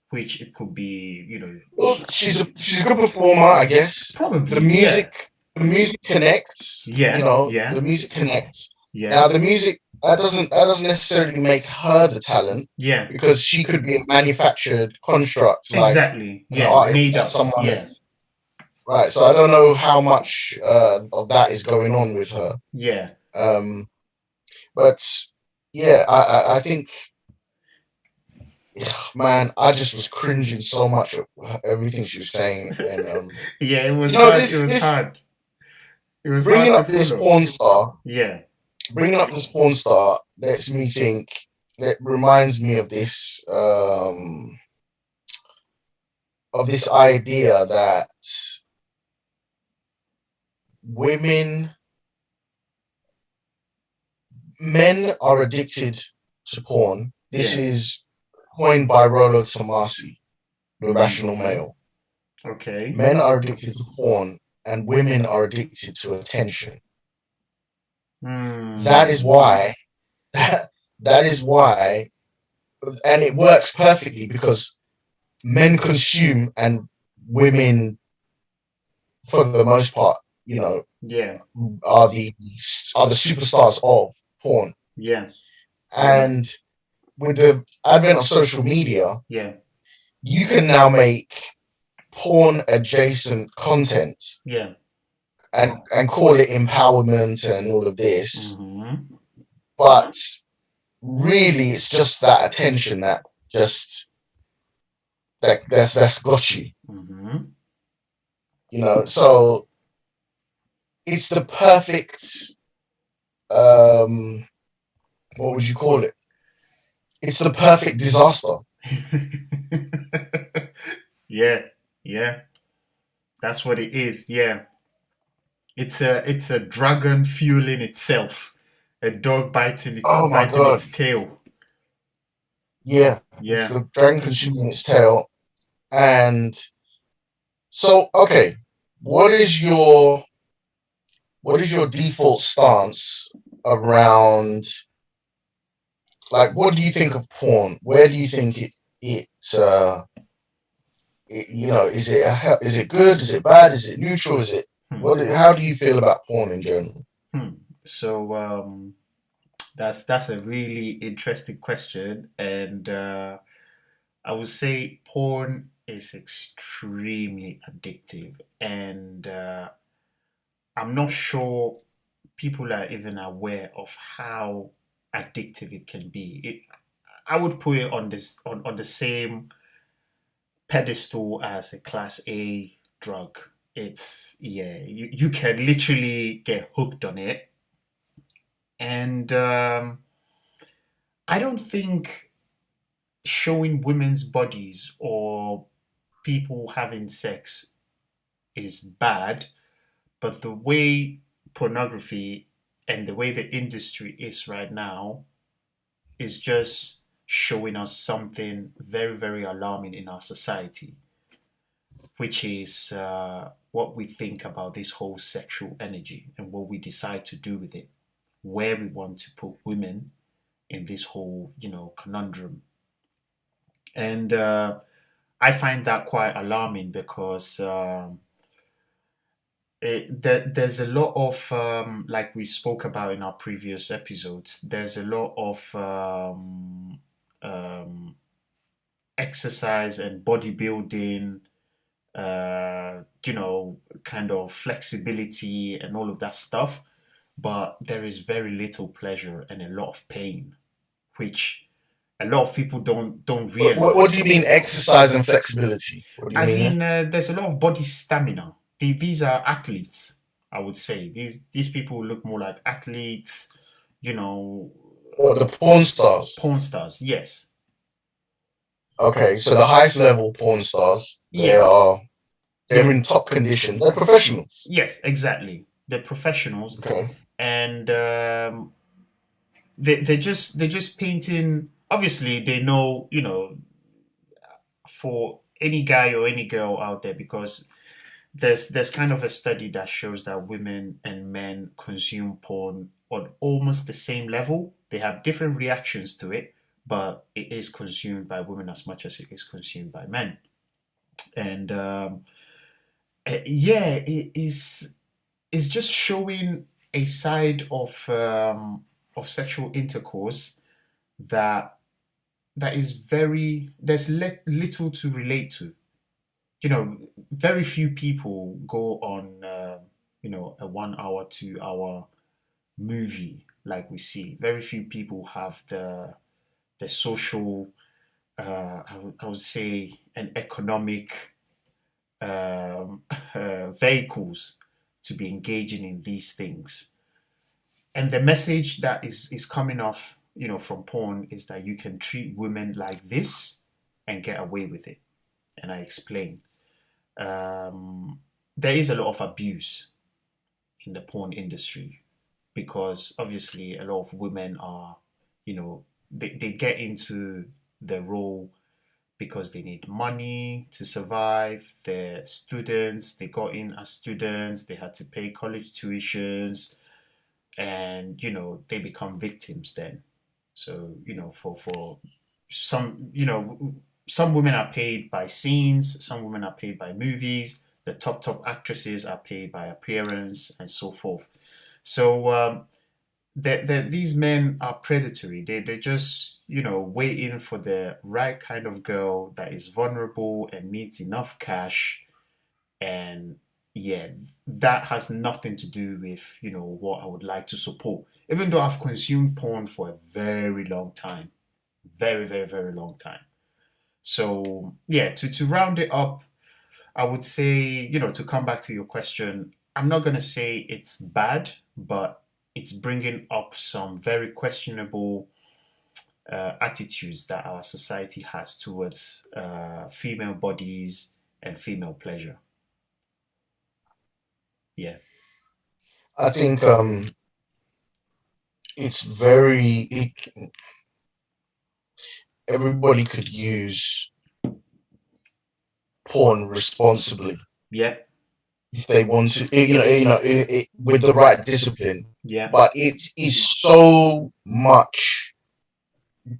which it could be, Well, she's a good performer, I guess. probably, yeah, The music connects. yeah, yeah, The music connects. Now, yeah, the music that doesn't necessarily make her the talent yeah, because she could be a manufactured construct, like exactly, an yeah, artist made that up, someone yeah, has. Right. So I don't know how much of that is going on with her. yeah, Um, but yeah, I think, man, I just was cringing so much at everything she was saying, and yeah. It was hard. It was this hard. It was hard bringing to up this follow. porn star, Yeah, lets me think. It reminds me of this idea that women, men are addicted to porn. This yeah. is coined by Rollo Tomasi, the rational Hmm. male. Okay. Men are addicted to porn, and women are addicted to attention. That Hmm. is why that is why, and it works perfectly because men consume and women, for the most part, Yeah. are the superstars of porn. Yeah. And with the advent of social media, Yeah. you can now make porn adjacent content Yeah. and call it empowerment and all of this, Hmm. but really it's just that attention just that's got you. Hmm. So it's the perfect, um what would you call it? It's the perfect disaster. Yeah. Yeah. That's what it is. Yeah. It's a dragon fueling itself. A dog biting Oh my biting god. its tail. Yeah, with Yeah. the dragon consuming its tail. And so, okay, what is your what is your default stance around, like, what do you think of porn? Where do you think is it is it good? Is it bad? Is it neutral? Is it Hmm. what? How do you feel about porn in general? Hmm. So that's a really interesting question, and I would say porn is extremely addictive, and I'm not sure people are even aware of how addictive it can be. I would put it on this on the same pedestal as a class A drug. It's yeah, you can literally get hooked on it, and I don't think showing women's bodies or people having sex is bad, but the way pornography and the way the industry is right now is just showing us something very, very alarming in our society, which is what we think about this whole sexual energy and what we decide to do with it, where we want to put women in this whole, conundrum. And I find that quite alarming because there's a lot of, like we spoke about in our previous episodes, there's a lot of um, exercise and bodybuilding, kind of flexibility and all of that stuff. But there is very little pleasure and a lot of pain, which a lot of people don't What do realize. you mean exercise and flexibility? What do you As mean there? in, there's a lot of body stamina. These are athletes, I would say. These people look more like athletes, you know, What, the porn stars? porn stars. Yes, Okay, so the highest level porn stars, yeah, they're in top condition. They're professionals. yes, exactly. They're professionals, Okay. and they're just painting. Obviously, they know, for any guy or any girl out there, because there's kind of a study that shows that women and men consume porn on almost the same level. They have different reactions to it, but it is consumed by women as much as it is consumed by men. And yeah, it is it's just showing a side of sexual intercourse that is very there's little to relate to. Very few people go on, a 1 hour, 2 hour movie like we see. Very few people have the social, I would say, and economic vehicles to be engaging in these things. And the message that is coming off, from porn is that you can treat women like this and get away with it. And I explain. Um, there is a lot of abuse in the porn industry because obviously a lot of women are, they get into the role because they need money to survive. They're students, they got in as students, they had to pay college tuitions, and they become victims then. So for some, some women are paid by scenes, some women are paid by movies, the top actresses are paid by appearance and so forth. So these men are predatory. They just waiting for the right kind of girl that is vulnerable and needs enough cash. And yeah, that has nothing to do with what I would like to support, even though I've consumed porn for a very long time. Very, very, very long time. So yeah, to round it up, I would say, to come back to your question, I'm not going to say it's bad, but it's bringing up some very questionable attitudes that our society has towards female bodies and female pleasure. Yeah. I think it's very everybody could use porn responsibly Yeah. if they want to, with the right discipline. Yeah. But it is so much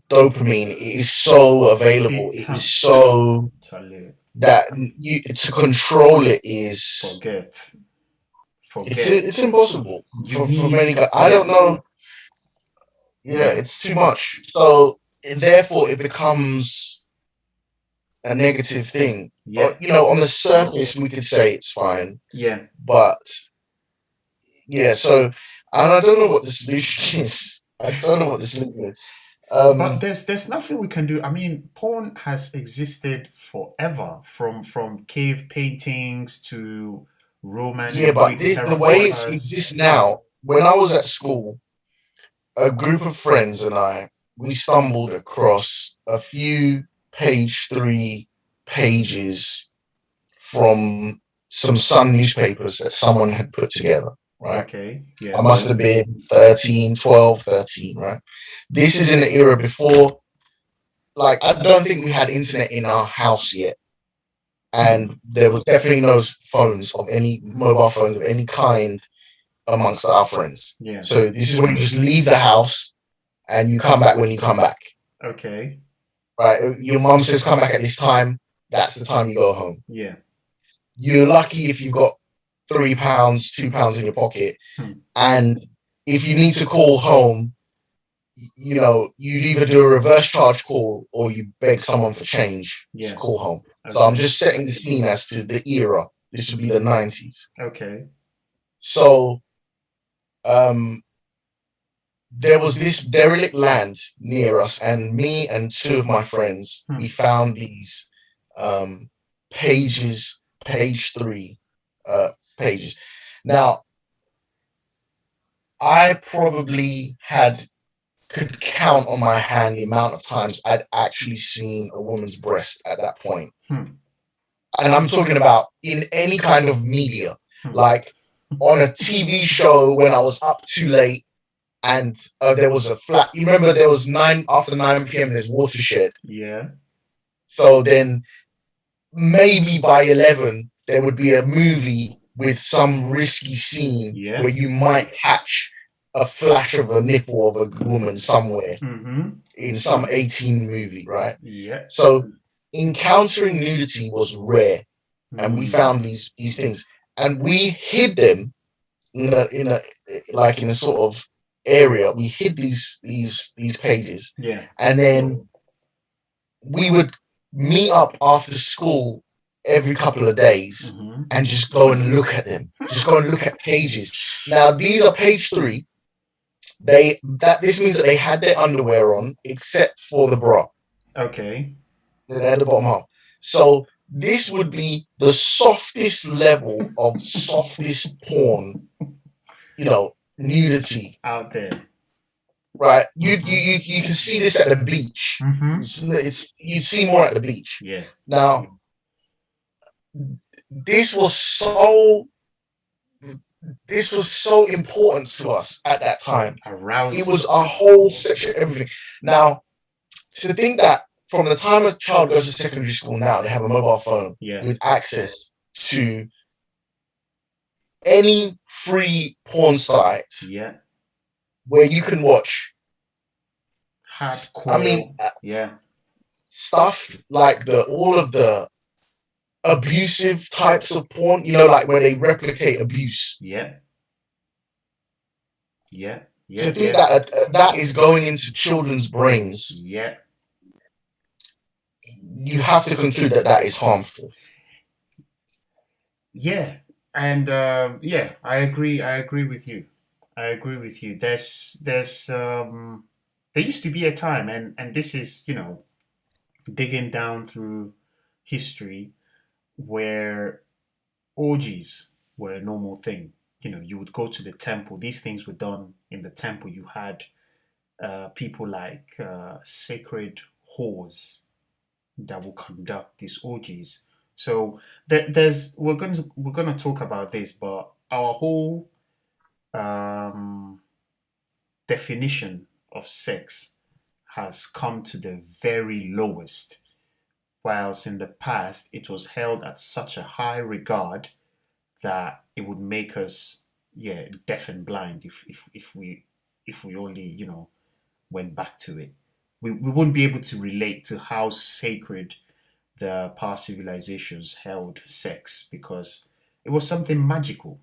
dopamine. It is so available. It It is so Charlie, that you to control it is forget. it's Forget. it's impossible You for need, many guys. I yeah. don't know. Yeah, Yeah. it's too much. So therefore, it becomes a negative thing. Or, Yeah. on the surface, we could say it's fine, Yeah. but yeah. So, and I don't know what the solution is. I don't know what the solution is. But there's nothing we can do. I mean, porn has existed forever, from cave paintings to Roman Yeah, and but Greek the way it terracottas. exists now, when I was at school, a group of friends and we stumbled across a few page three pages from some Sun newspapers that someone had put together, right? Okay. I Yeah. must have been 13, 12, 13, right? This is in the era before, like, I don't think we had internet in our house yet. And there was definitely no phones of any mobile phones of any kind amongst our friends. Yeah. So this is when you just leave the house and you come back when you come back. Okay. Right? Your mum says come back at this time. That's the time you go home. Yeah. You're lucky if you've got £3, £2 in your pocket, and if you need to call home, you'd either do a reverse charge call or you beg someone for change to call home. Okay. So I'm just setting the scene as to the era. This would be the 90s. Okay. So there was this derelict land near us, and me and two of my friends, we found these pages, page three pages. Now, I probably could count on my hand the amount of times I'd actually seen a woman's breast at that point. And I'm talking about in any kind of media, like on a TV show when I was up too late and there was a flat. You remember there was after 9 p.m. there's Watershed. Yeah. So then maybe by 11 there would be a movie with some risky scene where you might catch a flash of a nipple of a woman somewhere in some 18 movie, right? Yeah. So encountering nudity was rare, and we found these things, and we hid them in a sort of area. We hid these pages, and then we would meet up after school every couple of days and just go and look at them. Just go and look at pages. Now these are page three. This means that they had their underwear on except for the bra. Okay. They had the bottom half. So this would be the softest level of softest porn, nudity out there. Right, you can see this at the beach. You'd see more at the beach. Yeah. Now, this was so important to us at that time. Arousing. It was a whole section, everything. Now, to think that from the time a child goes to secondary school now, they have a mobile phone with access to any free porn site. Yeah. Where you can watch hardcore, stuff like all of the abusive types of porn, like where they replicate abuse. Yeah. To think that is going into children's brains. Yeah. You have to conclude that is harmful. Yeah, and I agree. I agree with you. There's there used to be a time, and this is digging down through history, where orgies were a normal thing. You would go to the temple. These things were done in the temple. You had people like sacred whores that will conduct these orgies. So we're gonna talk about this, but our whole definition of sex has come to the very lowest, whilst in the past it was held at such a high regard that it would make us, yeah, deaf and blind if we only, went back to it. We wouldn't be able to relate to how sacred the past civilizations held sex, because it was something magical.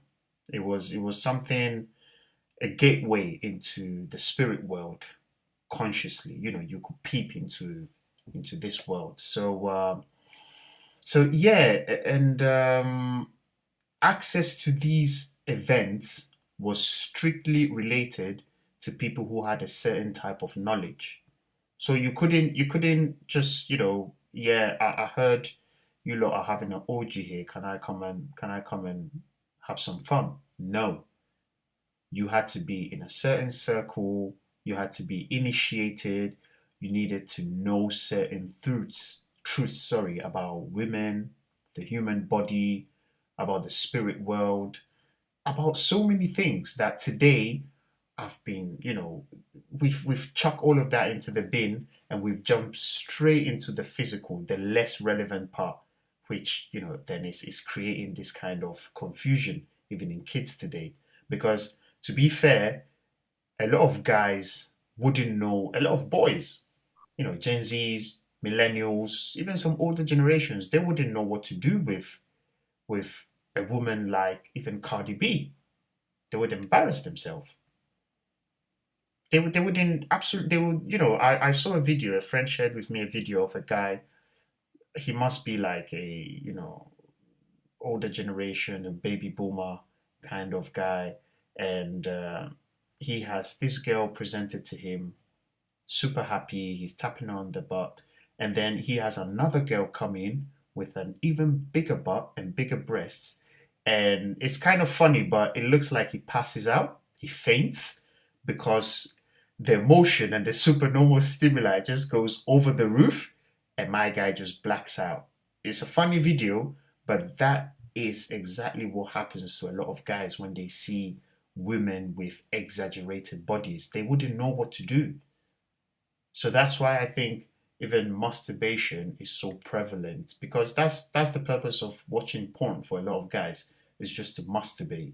It was something, a gateway into the spirit world consciously. You could peep into this world. So yeah, and access to these events was strictly related to people who had a certain type of knowledge. So you couldn't just, yeah, I heard you lot are having an orgy here. Can I come and have some fun? No. You had to be in a certain circle, you had to be initiated, you needed to know certain truths, sorry, about women, the human body, about the spirit world, about so many things that today I've been, we've chucked all of that into the bin, and we've jumped straight into the physical, the less relevant part, which, then is creating this kind of confusion even in kids today. Because to be fair, a lot of guys wouldn't know, a lot of boys, Gen Zs, millennials, even some older generations, they wouldn't know what to do with a woman like even Cardi B. They would embarrass themselves. They wouldn't absolutely, they would, I saw a video, a friend shared with me a video of a guy. He must be like a, older generation, a baby boomer kind of guy. And he has this girl presented to him, super happy, he's tapping her on the butt. And then he has another girl come in with an even bigger butt and bigger breasts. And it's kind of funny, but it looks like he passes out, he faints, because the emotion and the supernormal stimuli just goes over the roof, and my guy just blacks out. It's a funny video, but that is exactly what happens to a lot of guys when they see women with exaggerated bodies. They wouldn't know what to do. So that's why I think even masturbation is so prevalent, because that's the purpose of watching porn for a lot of guys, is just to masturbate.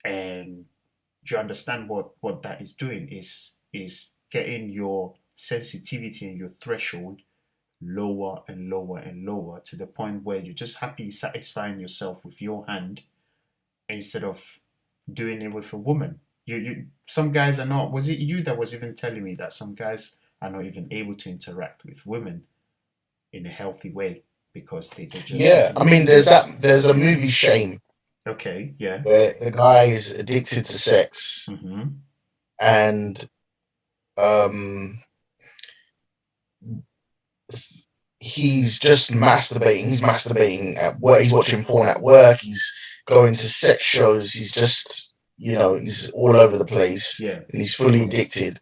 And do you understand what that is doing? Is getting your sensitivity and your threshold lower and lower and lower, to the point where you're just happy satisfying yourself with your hand instead of doing it with a woman. Some guys are not. Was it you that was even telling me that some guys are not even able to interact with women in a healthy way because they just, Yeah, I mean, there's a movie Shame Okay, yeah. where the guy is addicted to sex, Mm-hmm. and um he's just masturbating. He's masturbating at work. He's watching porn at work. He's going to sex shows. He's just, he's all over the place, Yeah. and he's fully addicted.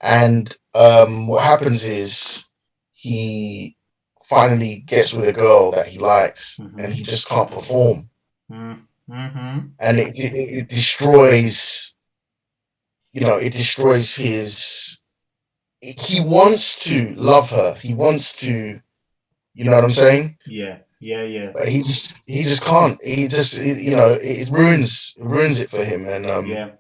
And what happens is he finally gets with a girl that he likes, and he just can't perform, Mm-hmm. and it destroys. It destroys his. He wants to love her. He wants to. You know what I'm saying? Yeah. Yeah. Yeah. But he just can't. He just it ruins it for him. And Yeah.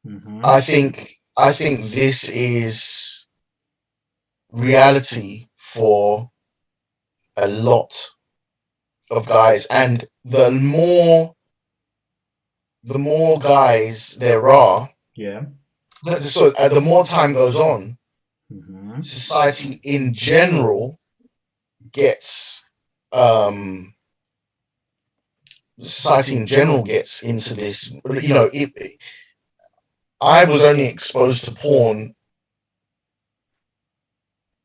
Mm-hmm. I think this is reality for a lot of guys, and the more guys there are, Yeah. so the more time goes on, Mm-hmm. society in general gets um society in general gets into this. I was only exposed to porn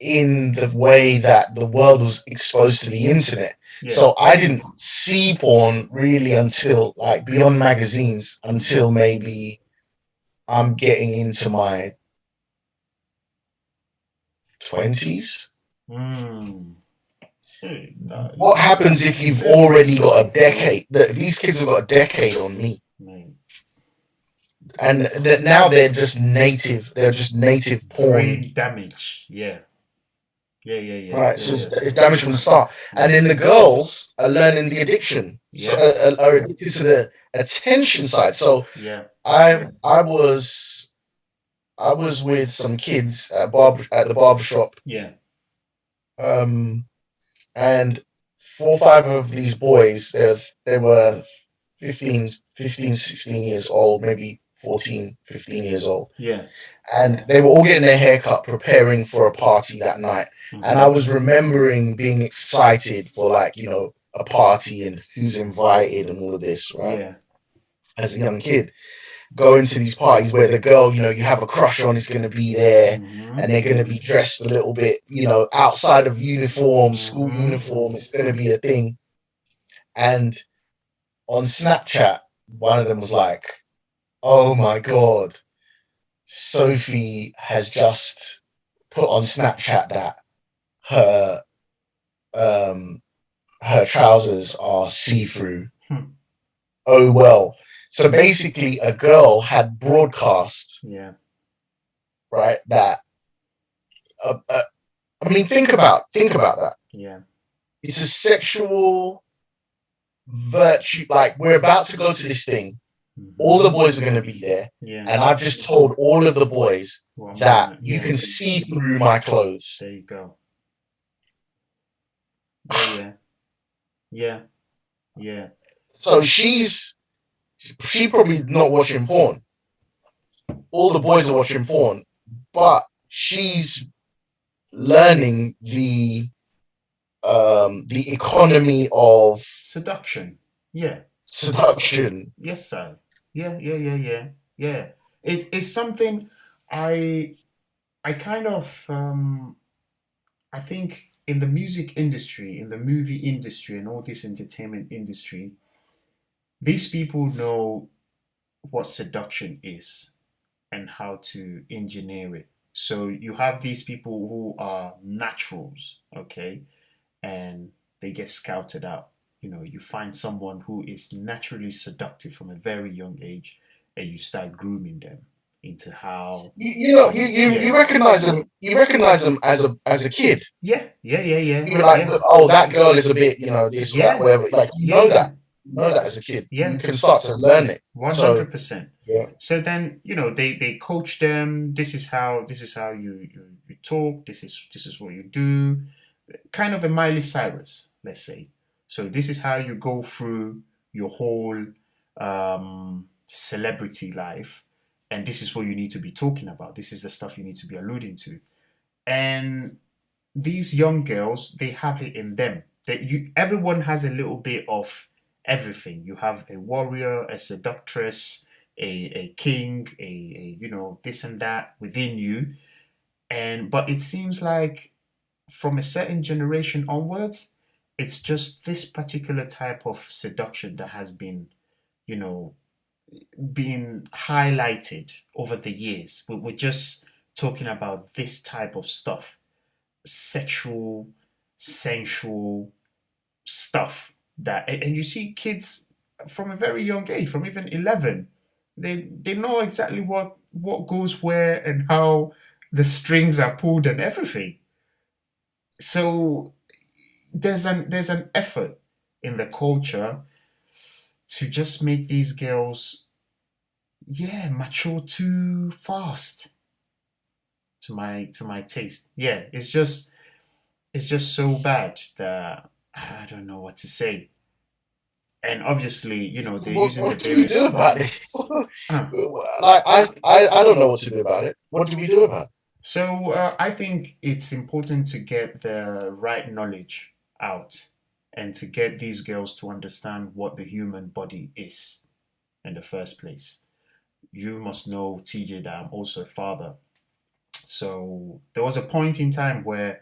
in the way that the world was exposed to the internet. Yeah. So I didn't see porn really until, like, beyond magazines, until maybe I'm getting into my 20s. What happens if you've already got a decade? These kids have got a decade on me. Man. and that now they're just native. They're just native porn, Brain damage. Yeah. Yeah, yeah, yeah, right? yeah, So yeah. it's damage from the start. And then the girls are learning the addiction, so Yeah, are addicted to the attention side. So yeah, I was with some kids at the barber shop, yeah, um, and 4 or 5 of these boys, they were 16 years old, maybe 14, 15 years old. yeah. And they were all getting their hair cut, preparing for a party that night. And I Mm-hmm. was remembering being excited for, like, a party and who's invited and all of this, right? Yeah. As a young kid, going to these parties where the girl, you have a crush on is going to be there, Mm-hmm. and they're going to be dressed a little bit, outside of uniform, school Mm-hmm. uniform. It's going to be a thing. And on Snapchat, one of them was like, "Oh my God, Sophie has just put on Snapchat that her um her trousers are see-through. Hmm. Oh well." So basically, a girl had broadcast, Yeah. right, that I mean, think about that. Yeah. It's a sexual virtue. Like, we're about to go to this thing. All the Mm-hmm. boys are going to be there, Yeah. and I've just told all of the boys Well, I'm that gonna. you Yeah. can see through my clothes. There you go. Yeah. Yeah. Yeah. Yeah. So she probably not watching porn. All the boys are watching porn, but she's learning the economy of Seduction. Yeah. seduction. Yes, sir. Yeah. Yeah. Yeah. Yeah. Yeah. It's something I I kind of I think in the music industry, in the movie industry, and all this entertainment industry, these people know what seduction is and how to engineer it. So you have these people who are naturals, okay, and they get scouted out. You find someone who is naturally seductive from a very young age, and you start grooming them into how to, You yeah, recognize them. You recognize them as a kid. yeah, yeah, yeah, yeah, You're like, yeah, oh, that girl is a bit, this or that, yeah, whatever. Like, yeah, yeah, you know that as a kid. You yeah, can start to learn it. So 100%. yeah, So then, they coach them. This is how you talk. This is what you do. Kind of a Miley Cyrus, let's say. So this is how you go through your whole celebrity life, and this is what you need to be talking about. This is the stuff you need to be alluding to. And these young girls, they have it in them. Everyone has a little bit of everything. You have a warrior, a seductress, a king, this and that within you. And but it seems like from a certain generation onwards, it's just this particular type of seduction that has been, you know, being highlighted over the years. We're just talking about this type of stuff, sexual, sensual stuff and you see kids from a very young age, from even 11, they know exactly what goes where and how the strings are pulled and everything. So there's an effort in the culture to just make these girls, yeah, mature too fast to my taste. Yeah, it's just so bad that I don't know what to say. And obviously, they're using the what do we do various. about it? Uh, Like, I don't know what to do about it. What do we do about it? so I think it's important to get the right knowledge out and to get these girls to understand what the human body is in the first place. You must know, TJ, that I'm also a father. So there was a point in time where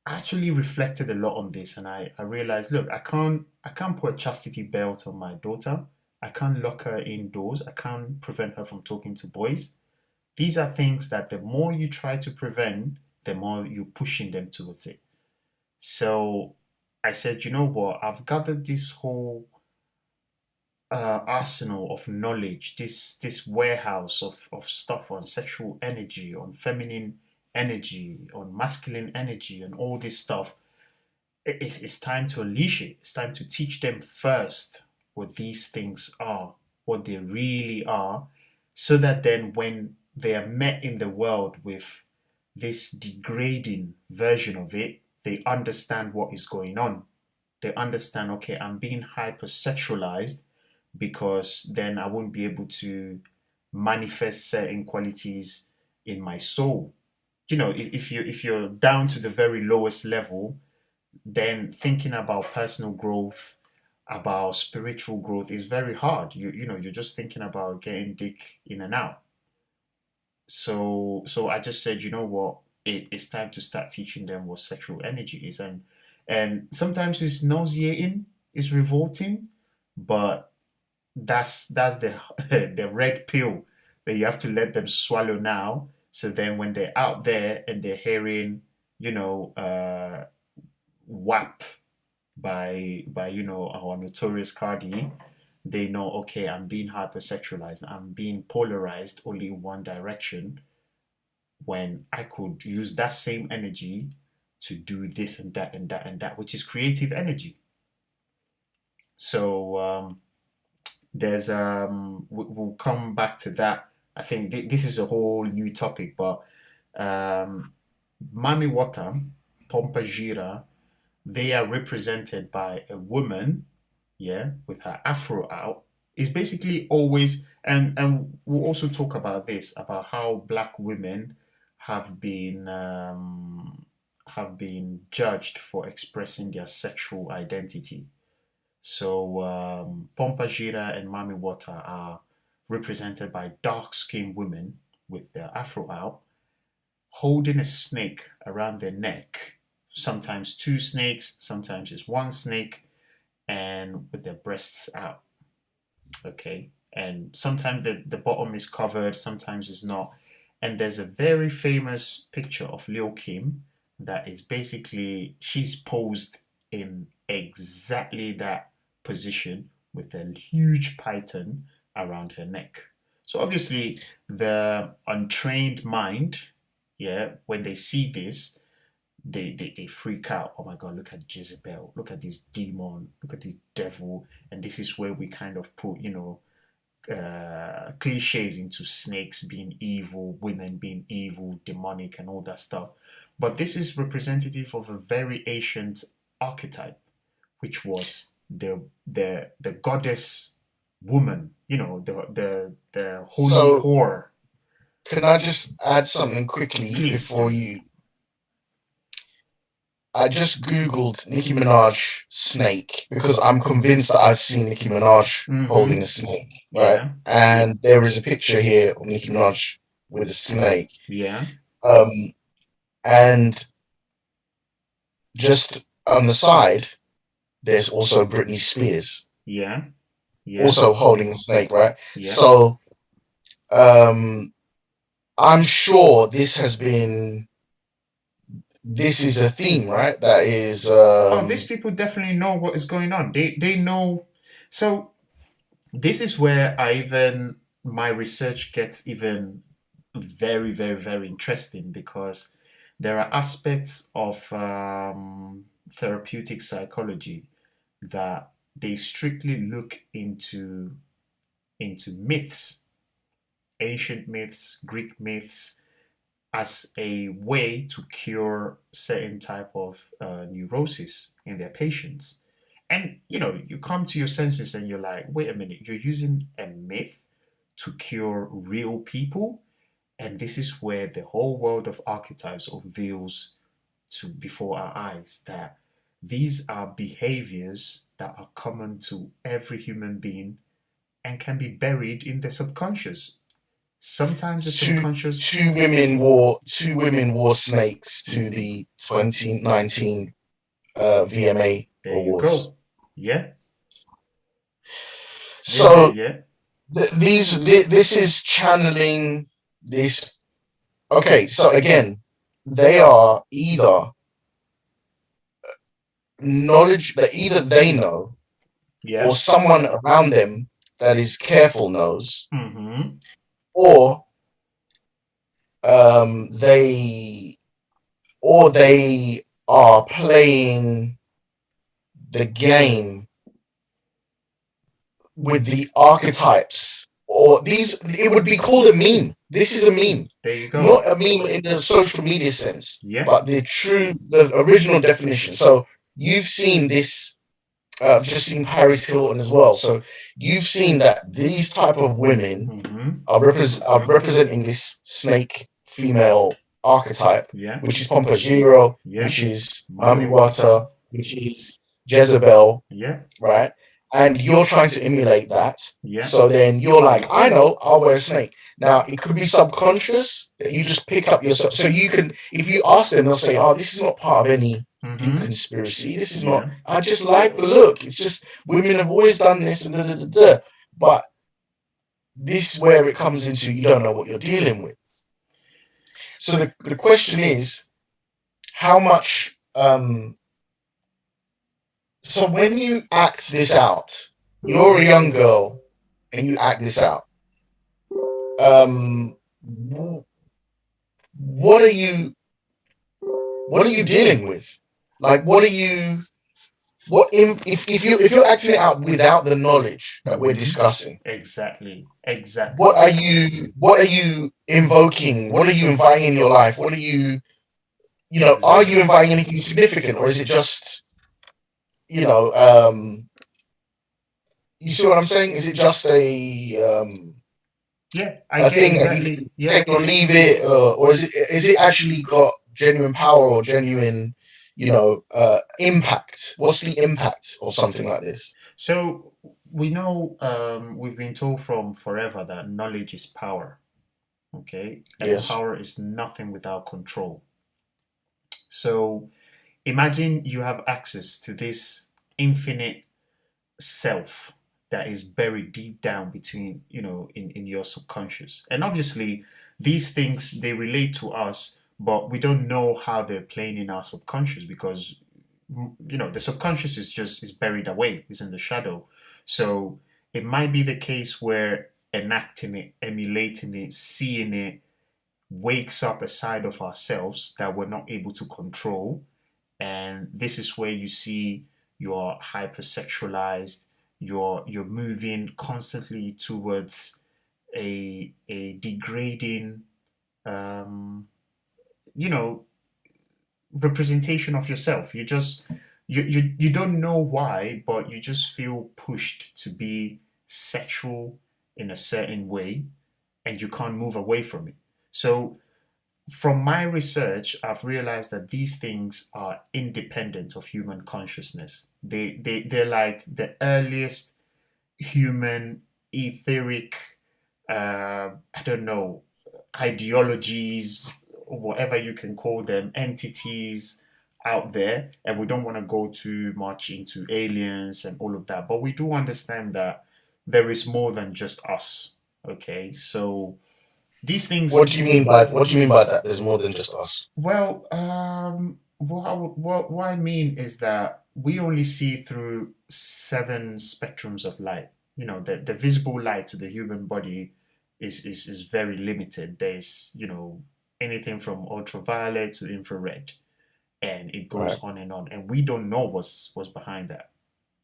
I actually reflected a lot on this, and I realized, look, I can't put a chastity belt on my daughter. I can't lock her indoors. I can't prevent her from talking to boys. These are things that the more you try to prevent, the more you're pushing them towards it. So I said, you know what? I've gathered this whole arsenal of knowledge, this warehouse of stuff on sexual energy, on feminine energy, on masculine energy, and all this stuff. It's time to unleash it. It's time to teach them first what these things are, what they really are, so that then when they are met in the world with this degrading version of it, they understand what is going on. They understand, okay, I'm being hypersexualized because then I won't be able to manifest certain qualities in my soul. If you're down to the very lowest level, then thinking about personal growth, about spiritual growth is very hard. You're just thinking about getting dick in and out. So I just said, you know what, it's time to start teaching them what sexual energy is, and sometimes it's nauseating, it's revolting, but that's the the red pill that you have to let them swallow now. So then when they're out there and they're hearing, WAP by our notorious Cardi, they know, okay, I'm being hypersexualized, I'm being polarized only in one direction, when I could use that same energy to do this and that and that and that, which is creative energy. So there's we'll come back to that. I think this is a whole new topic, but um, Mami Wata, Pompa Gira, they are represented by a woman, yeah, with her afro out. Is basically always, and we'll also talk about this, about how black women have been judged for expressing their sexual identity. So Pompa Gira and Mami Wata are represented by dark-skinned women with their afro out, holding a snake around their neck. Sometimes two snakes, sometimes it's one snake, and with their breasts out. Okay. And sometimes the bottom is covered, sometimes it's not. And there's a very famous picture of Lil Kim that is basically, she's posed in exactly that position with a huge python around her neck. So obviously, the untrained mind, yeah, when they see this, they freak out. Oh my God, look at Jezebel, look at this demon, look at this devil. And this is where we kind of put, cliches into snakes being evil, women being evil, demonic, and all that stuff. But this is representative of a very ancient archetype, which was the goddess woman, the holy So whore. can I just add something quickly Please before do. you? I just Googled Nicki Minaj snake because I'm convinced that I've seen Nicki Minaj holding Mm-hmm. a snake, right? Yeah. And there is a picture here of Nicki Minaj with a snake. Yeah. Um, and just on the side, there's also Britney Spears Yeah. Yeah. also holding a snake, right? Yeah. So um, I'm sure this is a theme, right? That is Oh, these people definitely know what is going on. They know. So this is where I even my research gets even very, very, very interesting, because there are aspects of therapeutic psychology that they strictly look into myths, ancient myths, Greek myths, as a way to cure certain type of neurosis in their patients. And you come to your senses and you're like, wait a minute, you're using a myth to cure real people? And this is where the whole world of archetypes unveils to before our eyes, that these are behaviors that are common to every human being and can be buried in the subconscious. Sometimes the two subconscious. two women wore snakes to the 2019 VMA There you awards. go. Yeah, yeah, yeah, So yeah. this is channeling this. Okay, so again, they are either knowledge that either they know or Yeah. someone around them that is careful knows, Mm-hmm. or they they are playing the game with the archetypes, or these, it would be called a meme. This is a meme, There you go. not a meme in the social media sense, Yeah. but the original definition. So you've seen this. I've just seen Paris Hilton as well. So you've seen that these type of women Mm-hmm. are representing this snake female archetype, Yeah. which is Pompajiro, Yeah. which is Mami Mami Wata. Wata, which is Jezebel, Yeah. right? And you're trying to emulate that. Yeah. So then you're like, I know, I'll wear a snake. Now it could be subconscious that you just pick up yourself. So you can, if you ask them, they'll say, "Oh, this is not part of any deep Mm-hmm. conspiracy. This is not. Yeah. I just like the look. It's just women have always done this and da da da da." But this is where it comes into, you don't know what you're dealing with. So the question is, how much so when you act this out, you're a young girl and you act this out, um what are you dealing with? Like, what are you, if you're acting it out without the knowledge that we're Mm-hmm. discussing, Exactly. Exactly. what are you invoking? What are you inviting in your life? What are you, are you Exactly. inviting anything significant, or is it just, you know, you see what I'm saying? Is it just Yeah, I a get thing that you exactly. can Yeah. take or leave it, or is it actually got genuine power or genuine, impact? What's the impact of something like this? So we know we've been told from forever that knowledge is power. Okay, and Yes. power is nothing without control. So imagine you have access to this infinite self that is buried deep down between, in your subconscious. And obviously, these things they relate to us, but we don't know how they're playing in our subconscious because the subconscious is buried away, is in the shadow. So it might be the case where enacting it, emulating it, seeing it wakes up a side of ourselves that we're not able to control, and this is where you see you're hypersexualized, you're moving constantly towards a degrading um you know representation of yourself. You don't know why, but you just feel pushed to be sexual in a certain way, and you can't move away from it. So from my research, I've realized that these things are independent of human consciousness. They're like the earliest human etheric, I don't know, ideologies, whatever you can call them, entities out there. And we don't want to go too much into aliens and all of that, but we do understand that there is more than just us. Okay, so these things. What do you mean by that? There's more than just us. Well, what I mean is that we only see through seven spectrums of light. The visible light to the human body is very limited. There's, anything from ultraviolet to infrared, and it Right. goes on and on. And we don't know what's behind that.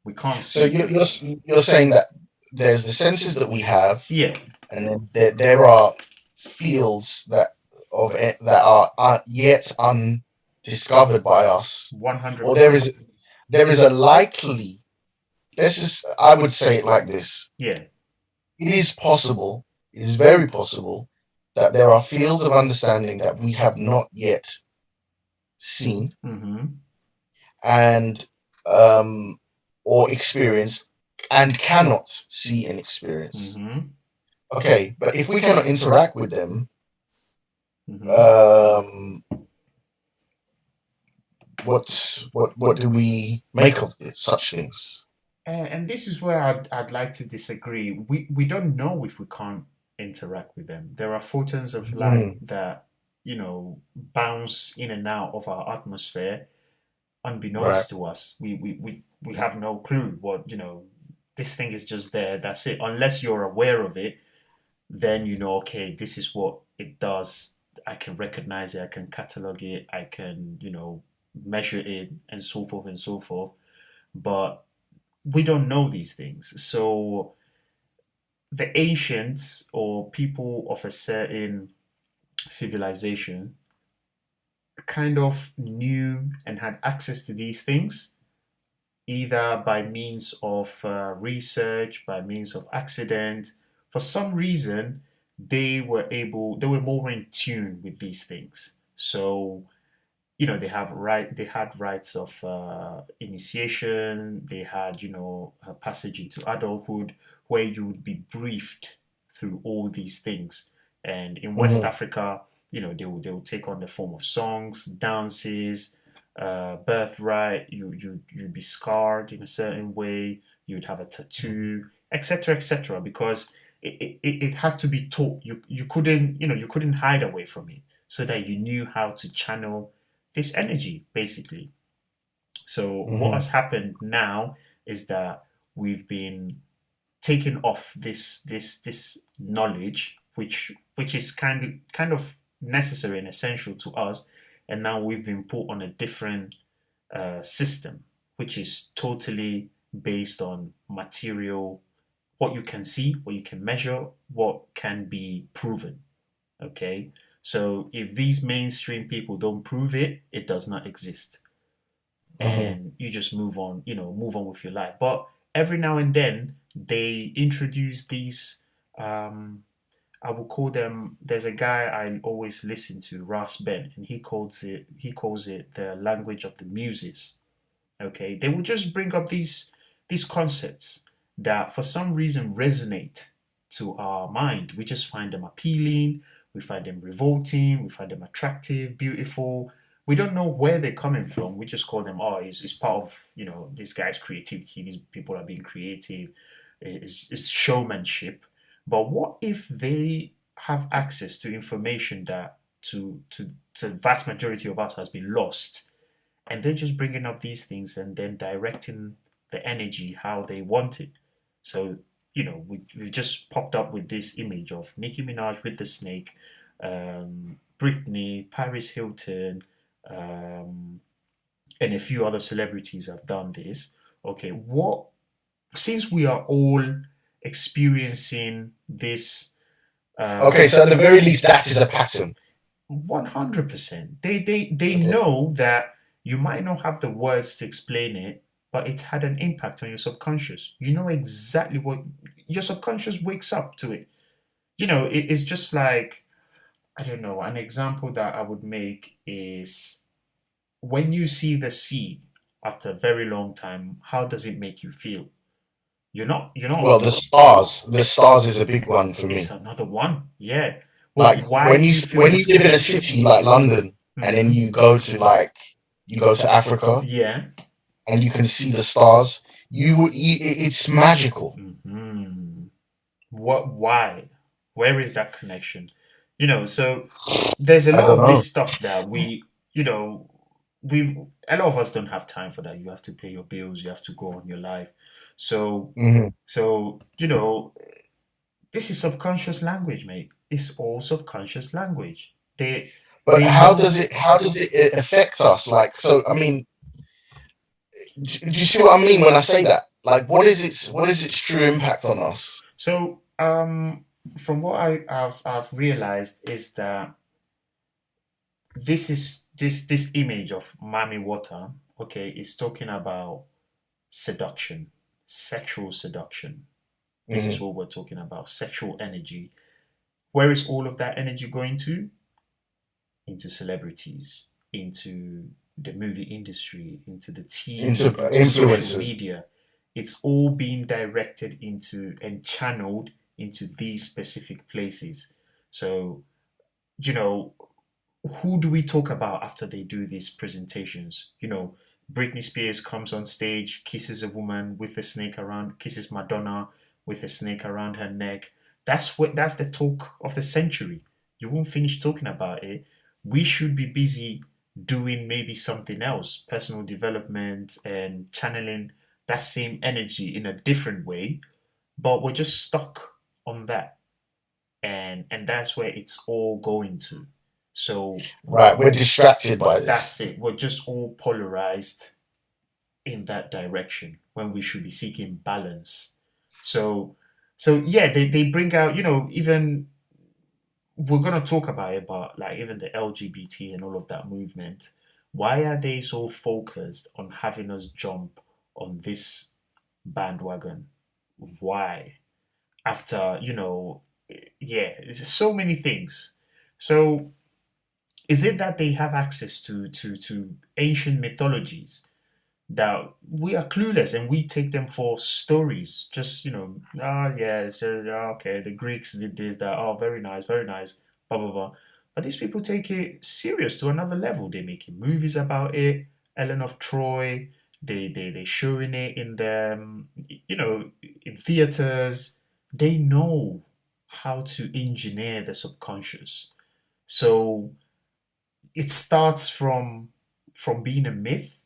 We can't So see. you're saying that there's the senses that we have, Yeah, and then there are fields that are yet undiscovered by us, or 100%. there is a likely, I would say it like this: Yeah. it is possible, it is very possible, that there are fields of understanding that we have not yet seen, Mm-hmm. and um or experienced, and cannot see and experience. Mm-hmm. Okay, but if we cannot interact with them, Mm-hmm. um what do we make of such things? And this is where I'd like to disagree. We don't know if we can't interact with them. There are photons of light Mm, that, bounce in and out of our atmosphere right. unbeknownst to us. We have no clue what. This thing is just there. That's it. Unless you're aware of it, then you know, okay, this is what it does. I can recognize it. I can catalog it. I can, measure it, and so forth and so forth. But we don't know these things. So the ancients or people of a certain civilization kind of knew and had access to these things either by means of research, by means of accident. For some reason, they were more in tune with these things. So, they had rites of initiation, they had, a passage into adulthood where you would be briefed through all these things. And in West Hmm. Africa, they will take on the form of songs, dances, birthright. You'd be scarred in a certain way. You'd have a tattoo, etc., etc. Because it had to be taught. You couldn't you couldn't hide away from it, so that you knew how to channel this energy basically. So what Hmm. has happened now is that we've been taken off this knowledge, which is kind of necessary and essential to us, and now we've been put on a different system, which is totally based on material, what you can see, what you can measure, what can be proven. Okay, so if these mainstream people don't prove it, it does not exist, Hmm. and you just move on with your life. But every now and then they introduce these, um I will call them, there's a guy I always listen to, Ras Ben, and he calls it the language of the muses. Okay, they will just bring up these concepts that for some reason resonate to our mind. We just find them appealing, we find them revolting, we find them attractive, beautiful. We don't know where they're coming from. We just call them, oh, it's part of, this guy's creativity. These people are being creative. It's showmanship. But what if they have access to information that to the vast majority of us has been lost, and they're just bringing up these things and then directing the energy how they want it. So, we've just popped up with this image of Nicki Minaj with the snake, Britney, Paris Hilton, um, and a few other celebrities have done this. Okay, since we are all experiencing this, Okay, so at the very least, that is a pattern. 100%. They Okay. know that you might not have the words to explain it, but it's had an impact on your subconscious. You know exactly what your subconscious wakes up to it. It's just like, I don't know, an example that I would make is when you see the sea after a very long time, how does it make you feel? You're not. Well, the stars is a big one for It's me. another one. Yeah. Well, Like why do you feel when you this live in a connection? city like London, and then Mm-hmm. you go to Africa, Yeah. and you can see the stars. It's magical. Mm-hmm. What? Why? Where is that connection? So there's a I lot don't of know. this stuff that you know, we a lot of us don't have time for that. You have to pay your bills. You have to go on your life. So, Hmm. this is subconscious language, mate. It's all subconscious language. They But they know. how does it affect us? Like, so I mean, do you see what I mean when I say that? Like, what is its true impact on us? So, from what I've realized is that this image of Mami Wata, okay, is talking about seduction, sexual seduction. This is Hmm. what we're talking about, sexual energy. Where is all of that energy going to? Into celebrities, into the movie industry, into the Into TV, into social influences. media. It's all being directed into and channeled into these specific places. So, you know, who do we talk about after they do these presentations? Britney Spears comes on stage, kisses a woman with a snake around, kisses Madonna with a snake around her neck. That's the talk of the century. You won't finish talking about it. We should be busy doing maybe something else, personal development and channeling that same energy in a different way, but we're just stuck on that, and that's where it's all going to. So Right. We're distracted by that's this. it. We're just all polarized in that direction when we should be seeking balance. So yeah, they bring out, even we're gonna talk about it, but like even the LGBT and all of that movement, why are they so focused on having us jump on this bandwagon? Why? After, yeah, it's just so many things. So is it that they have access to ancient mythologies that we are clueless and we take them for stories? Just, oh yeah, so okay, the Greeks did this, that, oh, very nice, blah blah blah. But these people take it serious to another level. They're making movies about it. Ellen of Troy, they showing it in them, in theaters. They know how to engineer the subconscious. So it starts from being a myth,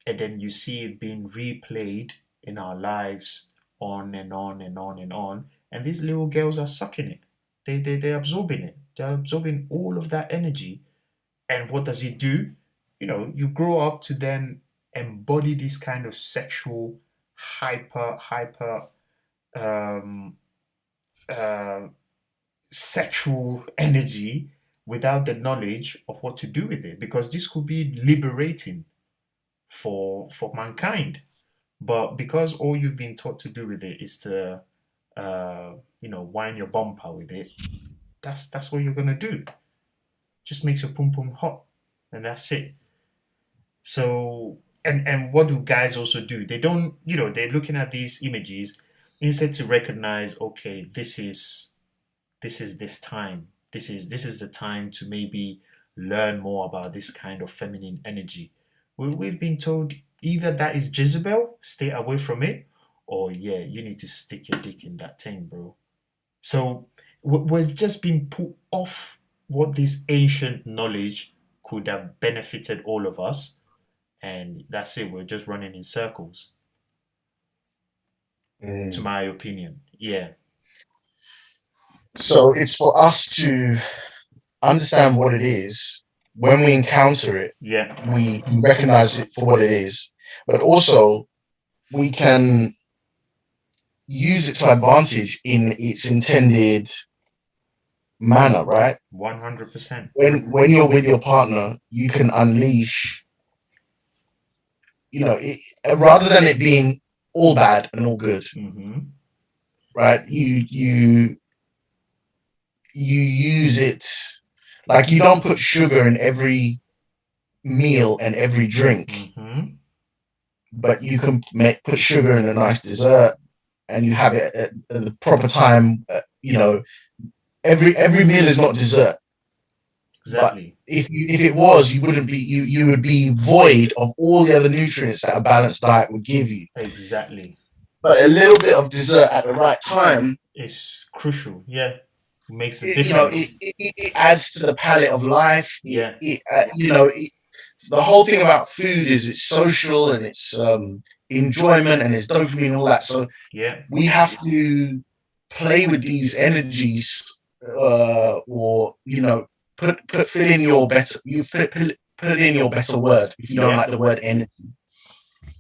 and then you see it being replayed in our lives on and on and on and on, and these little girls are sucking it. They're absorbing it. They're absorbing all of that energy. And what does it do? You grow up to then embody this kind of sexual hyper um uh sexual energy without the knowledge of what to do with it, because this could be liberating for mankind. But because all you've been taught to do with it is to wind your bumper with it, that's what you're gonna do. Just makes your pum pum hot, and that's it. So, and what do guys also do? They don't, they're looking at these images instead to recognize, okay, this is this time. This is the time to maybe learn more about this kind of feminine energy. We've been told either that is Jezebel, stay away from it, or yeah, you need to stick your dick in that thing, bro. So we've just been put off what this ancient knowledge could have benefited all of us, and that's it. We're just running in circles, to Mm. my opinion. Yeah, So it's for us to understand what it is. When we encounter it, yeah, we recognize it for what it is, but also we can use it to advantage in its intended manner, right? 100%. When you're with your partner, you can unleash, rather than it being all bad and all good, Mm-hmm. right? You use it like you don't put sugar in every meal and every drink, Mm-hmm. but you can put sugar in a nice dessert and you have it at the proper time. Every meal is not dessert, but Exactly. if it was, you wouldn't be you would be void of all the other nutrients that a balanced diet would give you. Exactly. But a little bit of dessert at the right time, It's crucial. Yeah. It makes a it, you know, it, difference. it, it adds to the palette of life. Yeah. The whole thing about food is it's social and it's enjoyment and it's dopamine and all that. So Yeah. we have to play with these energies, or fill in your better put in your better word if you don't Yeah. like the word energy.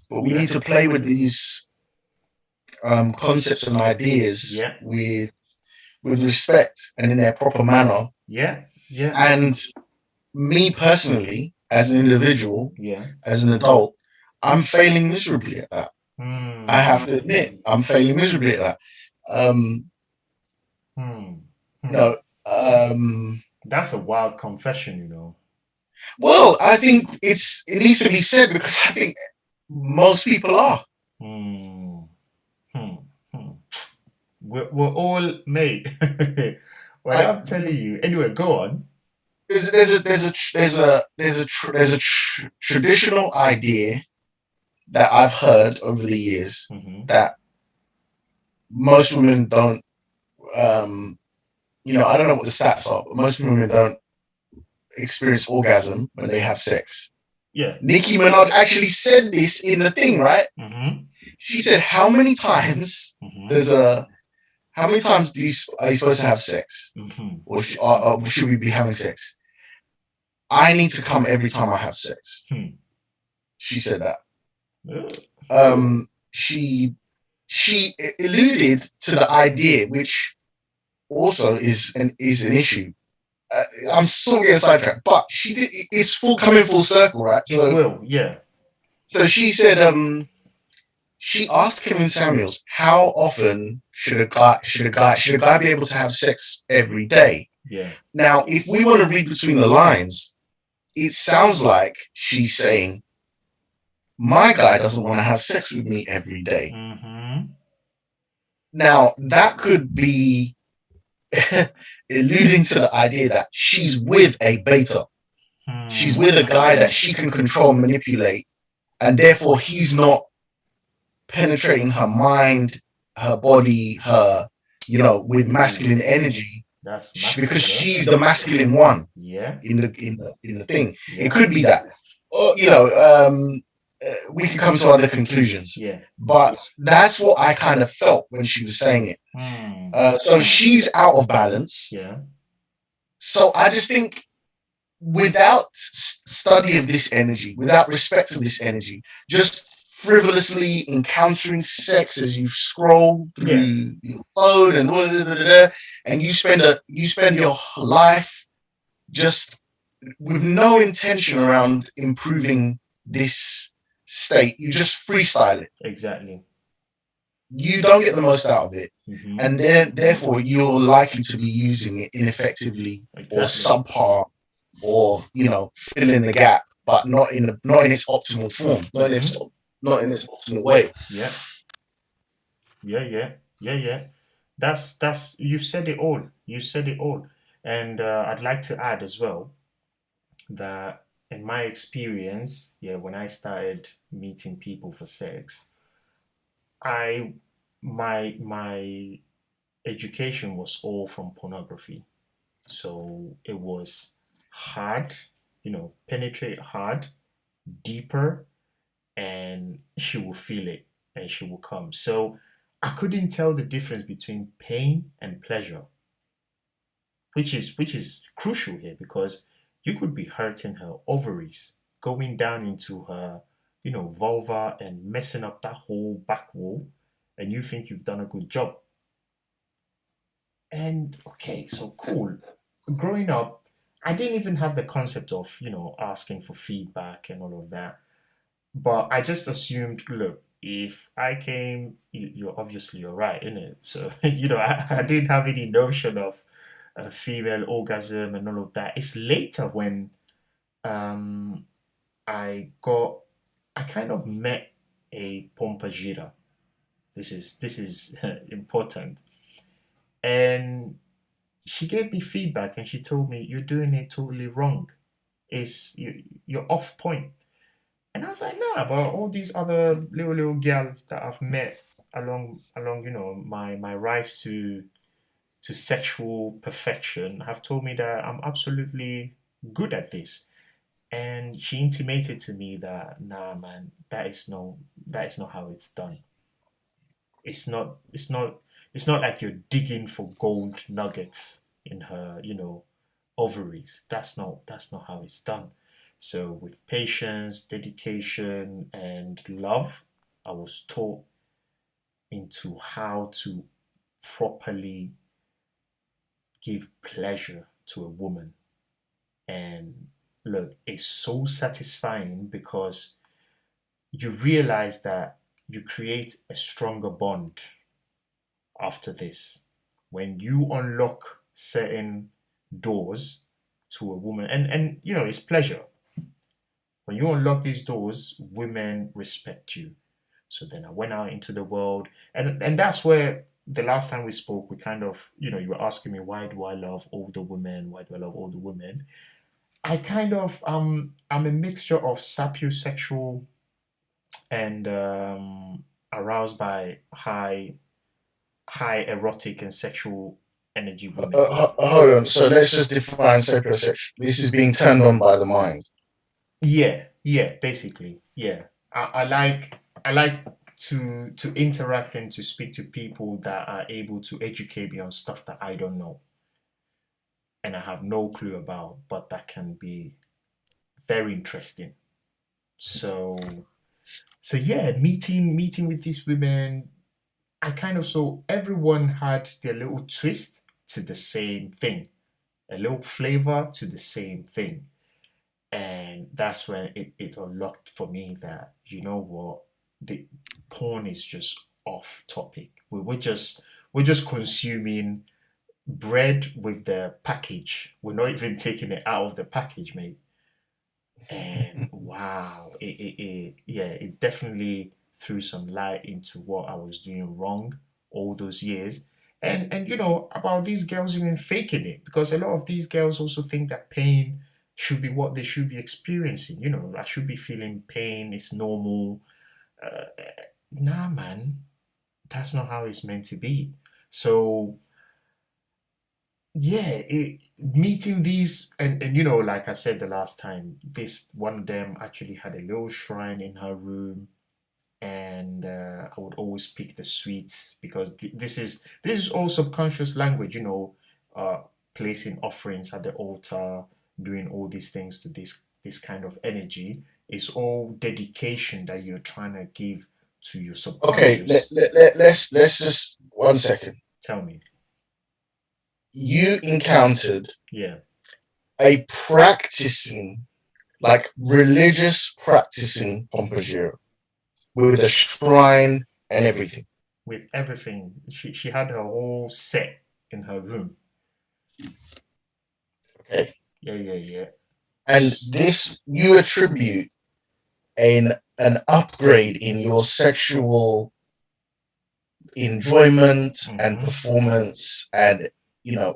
But we need to play with these concepts and ideas Yeah. with respect and in their proper manner. Yeah. Yeah. And me personally, as an individual, Yeah. as an adult, I'm failing miserably at that. I Hmm. have to admit, I'm failing miserably at that. Um, Hmm. you Hmm. know, um, That's a wild confession. well, I think it needs to be said because I think most people are. Hmm. Hmm. Hmm. We're all mate. Well, Like I'm telling you. Anyway, go on. there's a traditional idea that I've heard over the years Mm-hmm. that most women don't. Um, I don't know what the stats are, but most women don't experience orgasm when they have sex. Yeah. Nicki Minaj actually said this in the thing, right? Mm-hmm. She said, "How many times Mm-hmm. how many times are you supposed to have sex, Mm-hmm. or should we be having sex? I need to come every time I have sex." Hmm. She said that. Uh, She alluded to the idea, which also is an issue. I'm still getting sidetracked, but she did. It's coming full circle, right? it will, yeah. So she said, she asked Kevin Samuels, how often should a guy be able to have sex every day? Yeah. Now, if we want to read between the lines, it sounds like she's saying, my guy doesn't want to have sex with me every day. Mm-hmm. Now, that could be alluding to the idea that she's with a beta. She's with a guy that she can control and manipulate, and therefore he's not penetrating her mind, her body, with masculine energy, That's because masculine. she's the masculine one Yeah. in the thing. Yeah. It could be that, or we could come to other conclusions. Yeah. But that's what I kind of felt when she was saying it. Hmm. So she's out of balance. Yeah. So I just think, without study of this energy, without respect of this energy, just frivolously encountering sex as you scroll through your phone and you spend your life just with no intention around improving this state. You just freestyle it. Exactly. You don't get the most out of it, Mm-hmm. and then therefore you're likely to be using it ineffectively or subpar, or fill in the gap, but not in its optimal form, not in its optimal way. Yeah. Yeah. That's you've said it all. You said it all. And I'd like to add as well that in my experience, yeah, when I started meeting people for sex, I my education was all from pornography. So it was hard, penetrate hard, deeper, and she will feel it and she will come. So I couldn't tell the difference between pain and pleasure, which is crucial here because you could be hurting her ovaries, going down into her, vulva and messing up that whole back wall, and you think you've done a good job. And okay, so cool. Growing up, I didn't even have the concept of, asking for feedback and all of that. But I just assumed, look, if I came, you're right, innit? So, I didn't have any notion of a female orgasm and all of that. It's later when um, I got, I kind of met a pompagira. This is important. And she gave me feedback and she told me, you're doing it totally wrong. You're off point. And I was like, nah, but all these other little girls that I've met along my rise to sexual perfection have told me that I'm absolutely good at this. And she intimated to me that, nah, man, that is not how it's done. It's not like you're digging for gold nuggets in her, ovaries. That's not how it's done. So with patience, dedication, and love, I was taught into how to properly give pleasure to a woman. And look, it's so satisfying because you realize that you create a stronger bond after this. When you unlock certain doors to a woman, and it's pleasure. When you unlock these doors, women respect you. So then I went out into the world, and that's where the last time we spoke, we kind of, you were asking me, why do I love older women? Why do I love older women? I kind of I'm a mixture of sapiosexual and aroused by high erotic and sexual energy women. Hold on. So let's just define sapiosexual. This is being turned on by the mind. Yeah, basically, yeah. I like to interact and to speak to people that are able to educate me on stuff that I don't know and I have no clue about, but that can be very interesting. So yeah, meeting with these women, I kind of saw everyone had their little twist to the same thing, a little flavor to the same thing. And that's when it unlocked for me that, you know what, the porn is just off topic. We're just consuming bread with the package. We're not even taking it out of the package, mate. And wow, yeah, it definitely threw some light into what I was doing wrong all those years. And about these girls even faking it, because a lot of these girls also think that pain should be what they should be experiencing. I should be feeling pain, it's normal. Uh, nah, man, that's not how it's meant to be. So yeah, meeting these, and like I said the last time, this one of them actually had a little shrine in her room, and I would always pick the sweets because this is all subconscious language, uh, placing offerings at the altar, doing all these things to this kind of energy. It's all dedication that you're trying to give to your Okay, subconscious. let's just 1 second. Tell me. You encountered Yeah, a practicing, like religious practicing Pompagiro with a shrine and everything. with everything. She had her whole set in her room. Okay. Yeah, yeah, yeah. And this you attribute an upgrade in your sexual enjoyment and Mm-hmm. performance and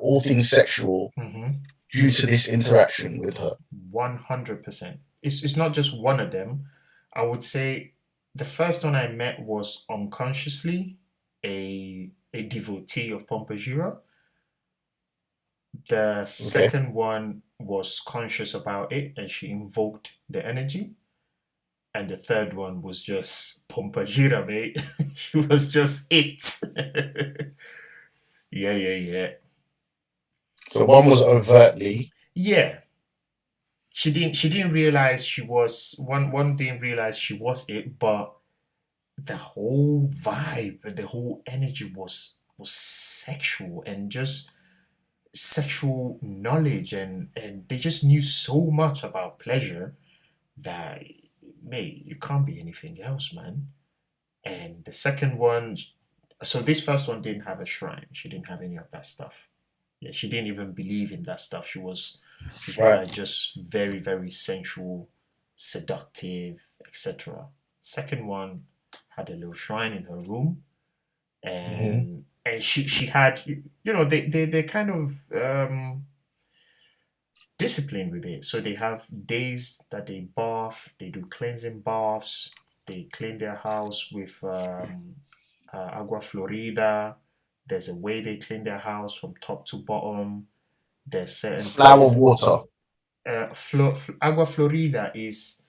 all things sexual Mm-hmm. due to this interaction with her. 100%. It's not just one of them. I would say the first one I met was unconsciously a devotee of Pompajira. The Okay. second one was conscious about it and she invoked the energy. And the third one was just Pompajira, mate. She was just it. Yeah, yeah, yeah. So one was overtly. Yeah, she didn't realize she was one didn't realize she was it, but the whole vibe, the whole energy was sexual and just sexual knowledge, and they just knew so much about pleasure that, mate, you can't be anything else, man. And the second one, so this first one didn't have a shrine. She didn't have any of that stuff. Yeah, she didn't even believe in that stuff. She's more Right. like just very, very sensual, seductive, etc. Second one had a little shrine in her room, Mm-hmm. and she had, they kind of disciplined with it. So they have days that they bath, they do cleansing baths, they clean their house with agua florida. There's a way they clean their house from top to bottom. There's certain Flower place. water. Agua florida is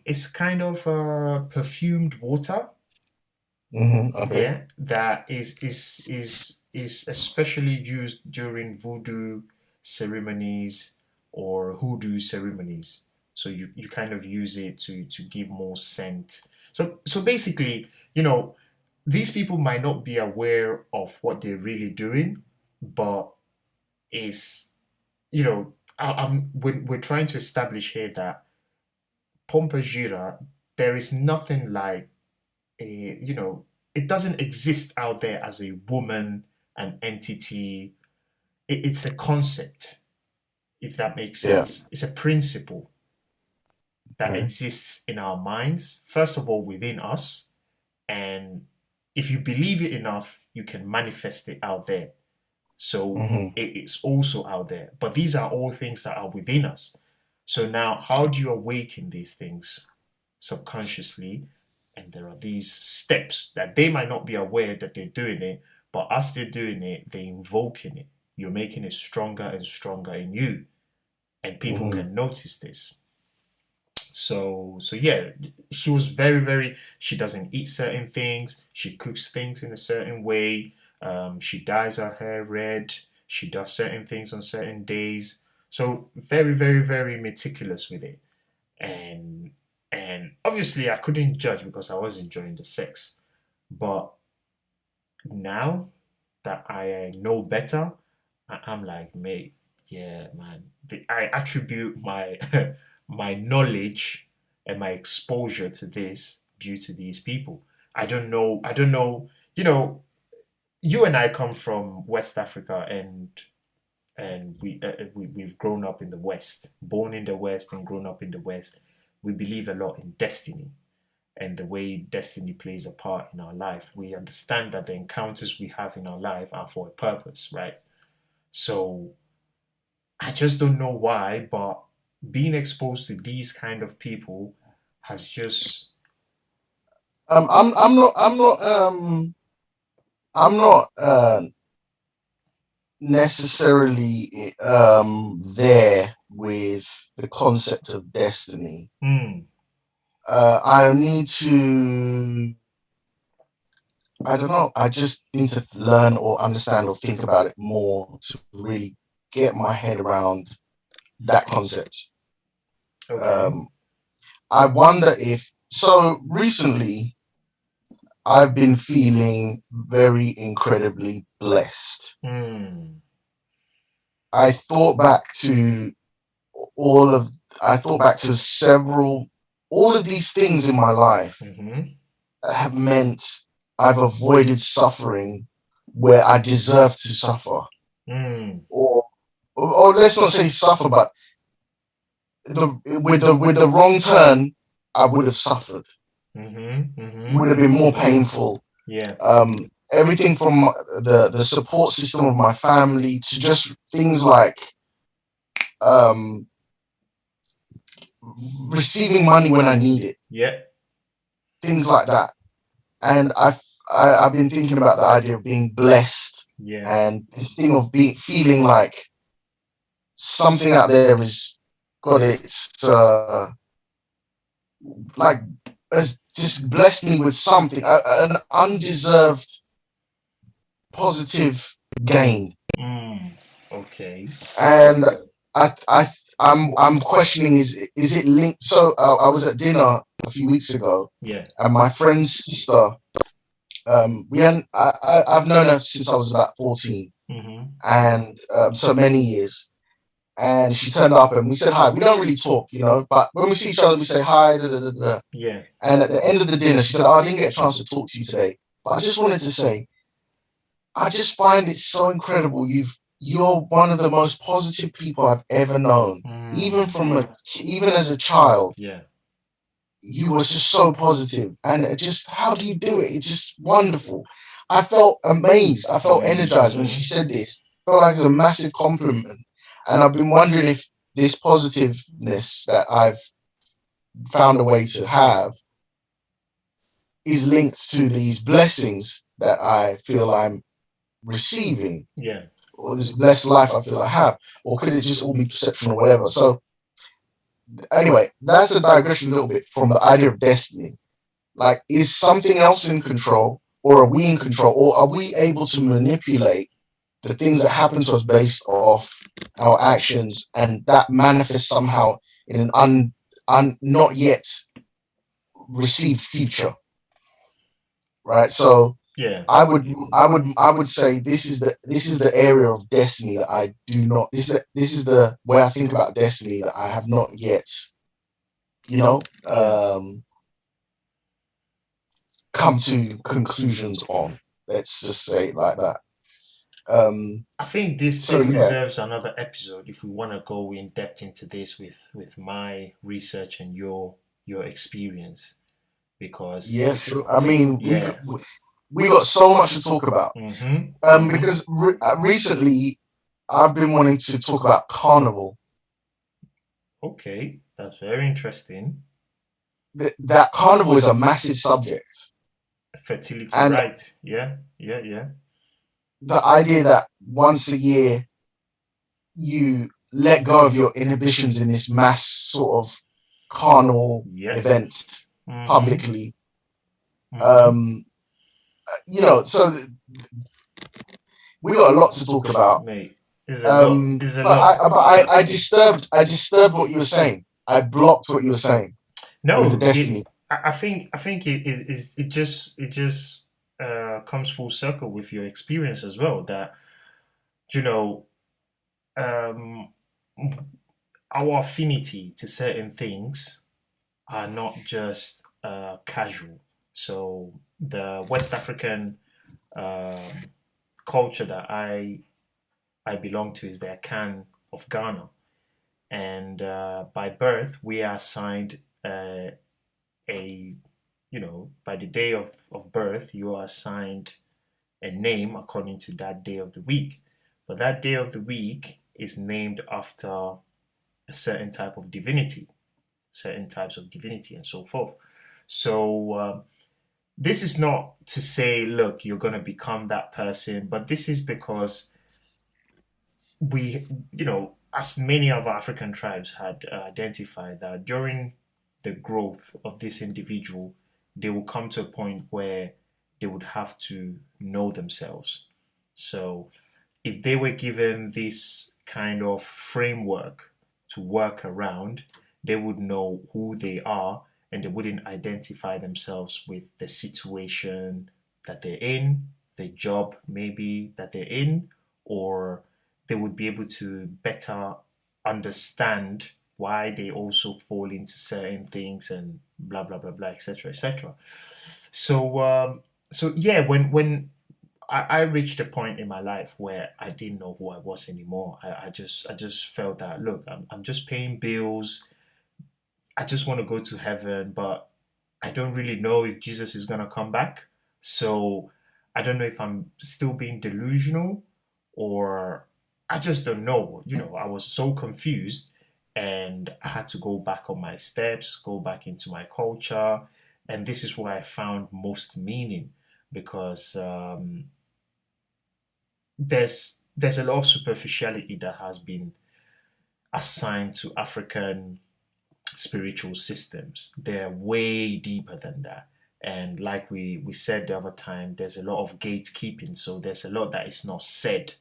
it's kind of perfumed water. Okay. Yeah, that is especially used during voodoo ceremonies or hoodoo ceremonies. So you kind of use it to give more scent. So basically, these people might not be aware of what they're really doing, but is we're trying to establish here that Pompagira, there is nothing like a, it doesn't exist out there as a woman, an entity. It's a concept, if that makes Yeah. sense. It's a principle that Okay. exists in our minds, first of all, within us. And if you believe it enough, you can manifest it out there. So Mm-hmm. it's also out there. But these are all things that are within us. So now, how do you awaken these things subconsciously? And there are these steps that they might not be aware that they're doing it, but as they're doing it, they're invoking it. You're making it stronger and stronger in you, and people Mm-hmm. can notice this. So yeah, she was very. She doesn't eat certain things. She cooks things in a certain way. She dyes her hair red. She does certain things on certain days. So very meticulous with it. And and obviously I couldn't judge because I was enjoying the sex. But now that I know better, I'm like, mate, yeah, man. I attribute my my knowledge and my exposure to this due to these people. I don't know. I don't know. You know, you and I come from West Africa, and we've grown up in the West, born in the West and grown up in the West. We believe a lot in destiny and the way destiny plays a part in our life. We understand that the encounters we have in our life are for a purpose, right? So I just don't know why, but being exposed to these kind of people has just I'm not necessarily there with the concept of destiny. I need to, I don't know, I just need to learn or understand or think about it more to really get my head around that concept. okay. I wonder if, so recently I've been feeling very incredibly blessed. I thought back to all of, I thought back to all of these things in my life that have meant I've avoided suffering where I deserve to suffer. Or let's not say suffer, but with the wrong turn, I would have suffered. Would have been more painful. Yeah. Everything from the support system of my family to just things like receiving money when I need it. Yeah. Things like that. And I've been thinking about the idea of being blessed. Yeah. And this thing of feeling like something out there has got its like has just blessed me with something, an undeserved positive gain. Okay. And I'm questioning, is it linked? So I was at dinner a few weeks ago. Yeah. And my friend's sister, I've known her since I was about 14, and so many years. And she turned up and we said hi. We don't really talk, but when we see each other, we say hi. Yeah. And at the end of the dinner, she said, "Oh, I didn't get a chance to talk to you today, but I just wanted to say, I just find it so incredible. You're one of the most positive people I've ever known. Even as a child, Yeah. you were just so positive. And how do you do it? It's just wonderful." I felt amazed. I felt energized when she said this. I felt like it's a massive compliment. And I've been wondering if this positiveness that I've found a way to have is linked to these blessings that I feel I'm receiving. Yeah. Or this blessed life I feel I have. Or could it just all be perception or whatever? So anyway, that's a digression a little bit from the idea of destiny. Like, is something else in control, or are we in control, or are we able to manipulate the things that happen to us based off our actions, and that manifests somehow in an not yet received future, right? So yeah, I would say this is the area of destiny that I do not. This is the way I think about destiny that I have not yet, come to conclusions on. Let's just say it like that. I think this deserves another episode if we want to go in depth into this with my research and your experience, because sure. I mean, we got so much to talk about. Because recently I've been wanting to talk about carnival. Okay, that's very interesting. That carnival is a massive subject. Fertility, and right? Yeah. The idea that once a year you let go of your inhibitions in this mass sort of carnal Yep. events Mm-hmm. publicly. Mm-hmm. Um, so we got a lot to talk about. Mate, there's a lot. There's a But lot. I disturbed what you were saying. I blocked what you were saying with the No, destiny. I think it just comes full circle with your experience as well. That you know, um, our affinity to certain things are not just casual. So the West African um, culture that I belong to is the Akan of Ghana, and by birth we are assigned a by the day of birth you are assigned a name according to that day of the week. But that day of the week is named after a certain type of divinity, certain types of divinity, and so forth. So this is not to say, look, you're going to become that person, but this is because we, as many of our African tribes had identified that during the growth of this individual, they will come to a point where they would have to know themselves. So if they were given this kind of framework to work around, they would know who they are and they wouldn't identify themselves with the situation that they're in, the job maybe that they're in, or they would be able to better understand why they also fall into certain things and blah blah blah blah etc etc. So so yeah, when I reached a point in my life where I didn't know who I was anymore. I just felt that look, I'm just paying bills. I just want to go to heaven, but I don't really know if Jesus is gonna come back. So I don't know if I'm still being delusional or I just don't know. I was so confused and I had to go back on my steps, go back into my culture, and this is where I found most meaning because there's a lot of superficiality that has been assigned to African spiritual systems. They're way deeper than that. And like we said the other time, there's a lot of gatekeeping. So there's a lot that is not said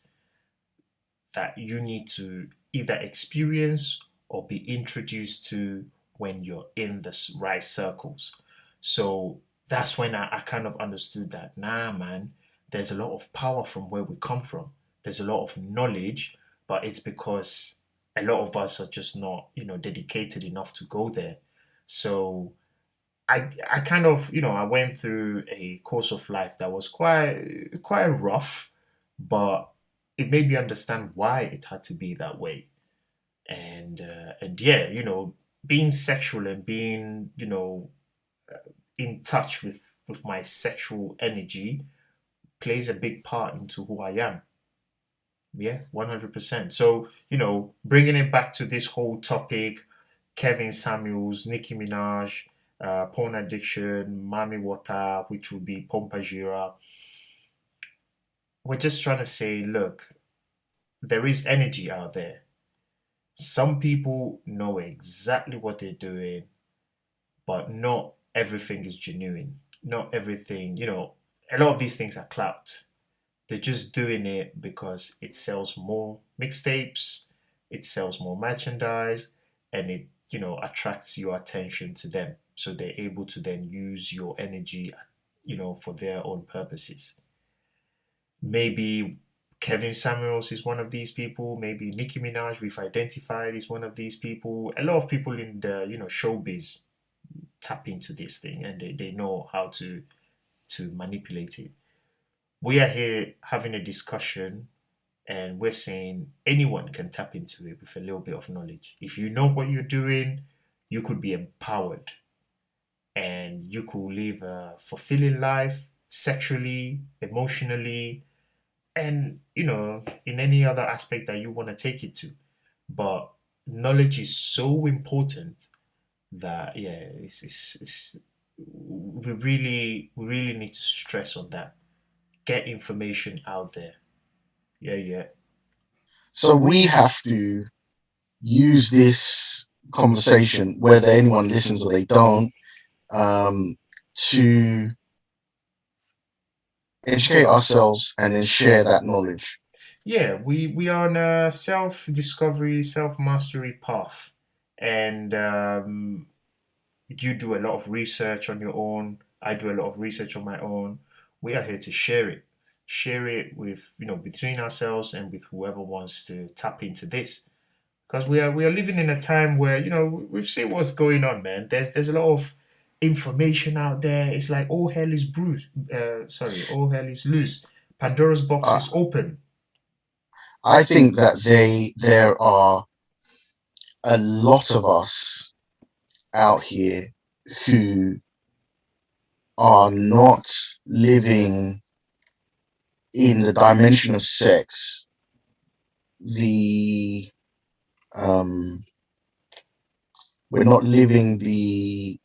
that you need to either experience or be introduced to when you're in the right circles. So that's when I kind of understood that, nah, man, there's a lot of power from where we come from. There's a lot of knowledge, but it's because a lot of us are just not, dedicated enough to go there. So I kind of, I went through a course of life that was quite rough, but it made me understand why it had to be that way. And yeah, being sexual and being, in touch with my sexual energy plays a big part into who I am. Yeah, 100%. So, bringing it back to this whole topic, Kevin Samuels, Nicki Minaj, porn addiction, Maame Wata, which would be Pompajira. We're just trying to say, look, there is energy out there. Some people know exactly what they're doing, but not everything is genuine. Not everything, a lot of these things are clout. They're just doing it because it sells more mixtapes, it sells more merchandise, and it, attracts your attention to them. So they're able to then use your energy, for their own purposes. Maybe Kevin Samuels is one of these people. Maybe Nicki Minaj, we've identified, is one of these people. A lot of people in the, showbiz tap into this thing and they know how to manipulate it. We are here having a discussion and we're saying anyone can tap into it with a little bit of knowledge. If you know what you're doing, you could be empowered and you could live a fulfilling life sexually, emotionally, and in any other aspect that you want to take it to. But knowledge is so important that yeah, it's we really need to stress on that. Get information out there. Yeah, yeah. So we have to use this. conversation, whether anyone listens or they don't, to educate ourselves and then share that knowledge. Yeah, we are on a self-discovery, self-mastery path, and you do a lot of research on your own. I do a lot of research on my own. We are here to share it with between ourselves and with whoever wants to tap into this. Because we are living in a time where we've seen what's going on, man. There's a lot of information out there. It's like all hell is bruised. Sorry, all hell is loose. Pandora's box Uh, is open. I think that there are a lot of us out here who are not living in the dimension of sex, the um we're not living the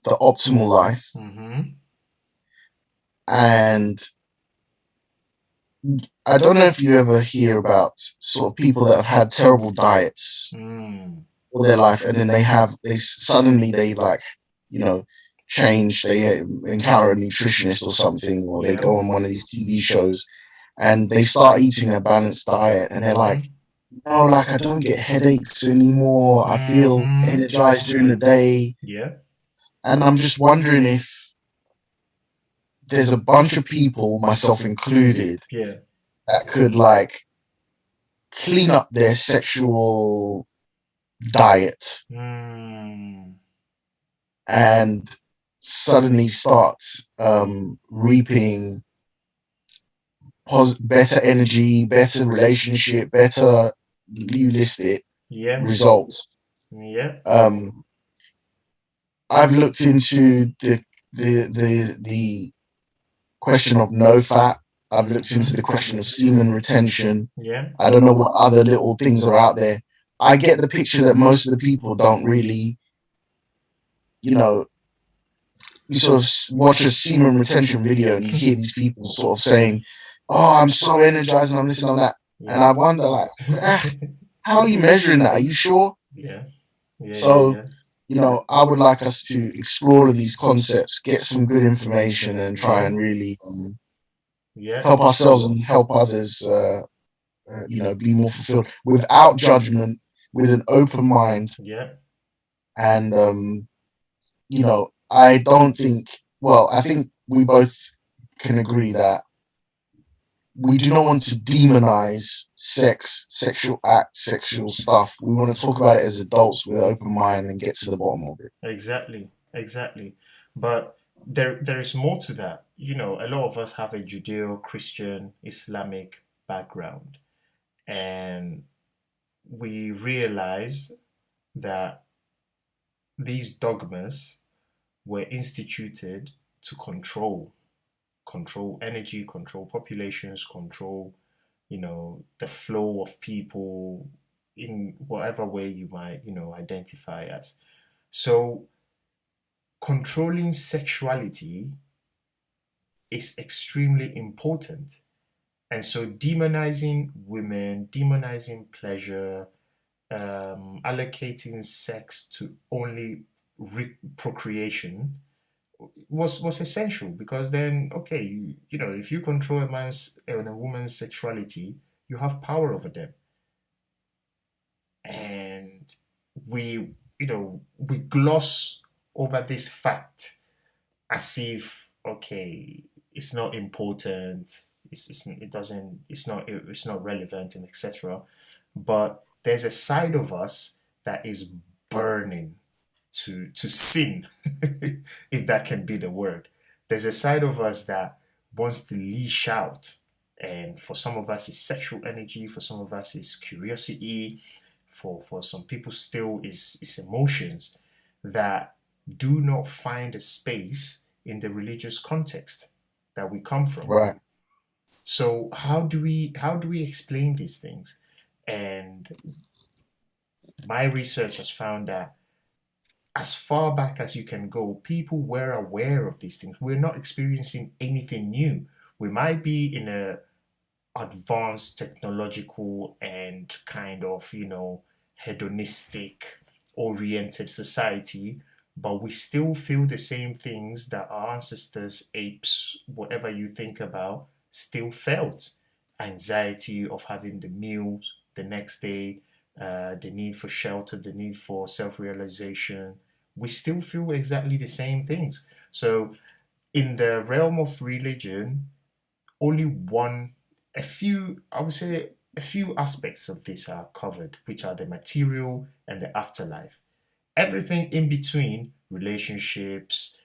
optimal life. Mm-hmm. And I don't know if you ever hear about sort of people that have had terrible diets Mm. all their life, and then they suddenly they like, you know, change, they encounter a nutritionist or something, or they Yeah. go on one of these TV shows and they start eating a balanced diet, and they're like, Mm-hmm. no, like I don't get headaches anymore. I feel Mm-hmm. energized during the day. Yeah. And I'm just wondering if there's a bunch of people, myself included, Yeah. that could like clean up their sexual diet Mm. and suddenly start reaping better energy, better relationship, better, you list it, Yeah. results. Yeah. Um, I've looked into the question of no fat. I've looked into the Mm-hmm. question of semen retention. Yeah. I don't know what other little things are out there. I get the picture that most of the people don't really, you know, you sort of watch a semen retention video and you hear these people sort of saying, "Oh, I'm so energized and I'm this and I'm that," and Yeah. I wonder, like, how are you measuring that? Are you sure? Yeah. Yeah. Yeah. So, Yeah. I would like us to explore these concepts, get some good information, and try Yeah. and really Yeah. help ourselves and help others. Be more fulfilled without judgment, with an open mind, Yeah. and I don't think. Well, I think we both can agree that we do not want to demonize sex, sexual acts, sexual stuff. We want to talk about it as adults with an open mind and get to the bottom of it. Exactly. Exactly. But there is more to that. A lot of us have a Judeo-Christian Islamic background, and we realize that these dogmas were instituted to control energy, control populations, control the flow of people in whatever way you might identify as. So controlling sexuality is extremely important. And so demonizing women, demonizing pleasure, allocating sex to only procreation was essential, because then, okay, if you control a man's and a woman's sexuality, you have power over them. And we gloss over this fact as if, okay, it's not important, it doesn't, it's not relevant, and etc. But there's a side of us that is burning to sin, if that can be the word. There's a side of us that wants to leash out. And for some of us, it's sexual energy. For some of us, it's curiosity. For some people, still is emotions that do not find a space in the religious context that we come from. Right. So how do we explain these things? And my research has found that as far back as you can go, people were aware of these things. We're not experiencing anything new. We might be in a advanced technological and kind of, hedonistic oriented society, but we still feel the same things that our ancestors, apes, whatever you think about, still felt. Anxiety of having the meals the next day, the need for shelter, the need for self realization. We still feel exactly the same things. So, in the realm of religion, only a few, I would say, a few aspects of this are covered, which are the material and the afterlife. Everything in between, relationships,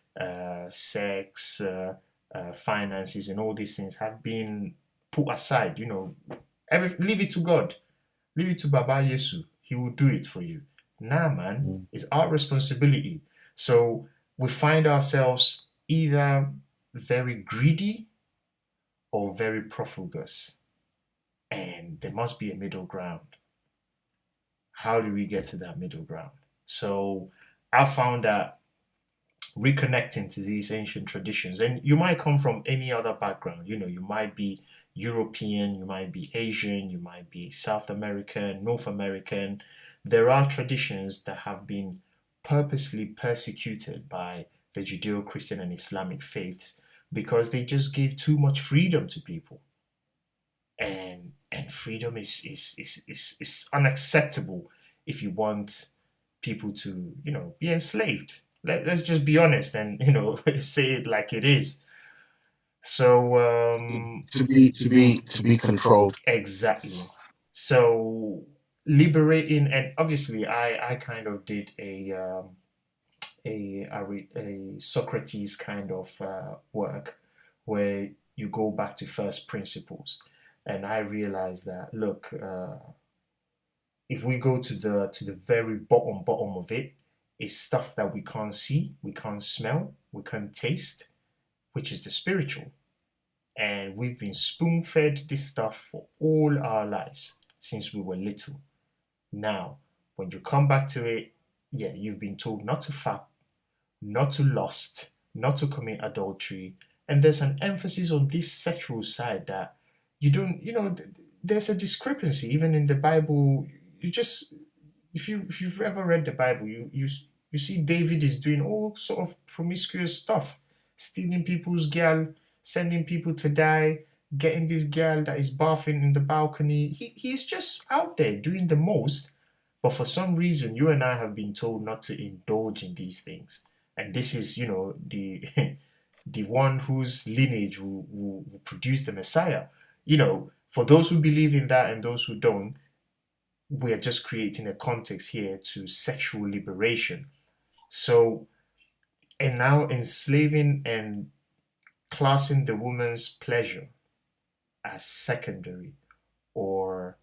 sex, finances, and all these things have been put aside. Leave it to God, leave it to Baba Yesu. He will do it for you. Nah, man, Mm. it's our responsibility. So we find ourselves either very greedy or very profligate, and there must be a middle ground. How do we get to that middle ground? So I found that reconnecting to these ancient traditions, and you might come from any other background, you might be European, you might be Asian, you might be South American, North American. There are traditions that have been purposely persecuted by the Judeo Christian and Islamic faiths because they just gave too much freedom to people, and freedom is unacceptable if you want people to be enslaved. Let's just be honest and say it like it is. So To be controlled. exactly. So liberating, and obviously I kind of did a Socrates kind of work where you go back to first principles, and I realized that, look, if we go to the very bottom of it, it's stuff that we can't see, we can't smell, we can't taste, which is the spiritual. And we've been spoon fed this stuff for all our lives since we were little. Now, when you come back to it, yeah, you've been told not to fap, not to lust, not to commit adultery. And there's an emphasis on this sexual side that you don't, there's a discrepancy even in the Bible. You just, if you've ever read the Bible, you see David is doing all sort of promiscuous stuff, stealing people's girl, sending people to die, getting this girl that is bathing in the balcony. He's just out there doing the most, but for some reason, you and I have been told not to indulge in these things. And this is, the the one whose lineage will produce the Messiah. For those who believe in that and those who don't, we are just creating a context here to sexual liberation. So, and now enslaving and classing the woman's pleasure as secondary or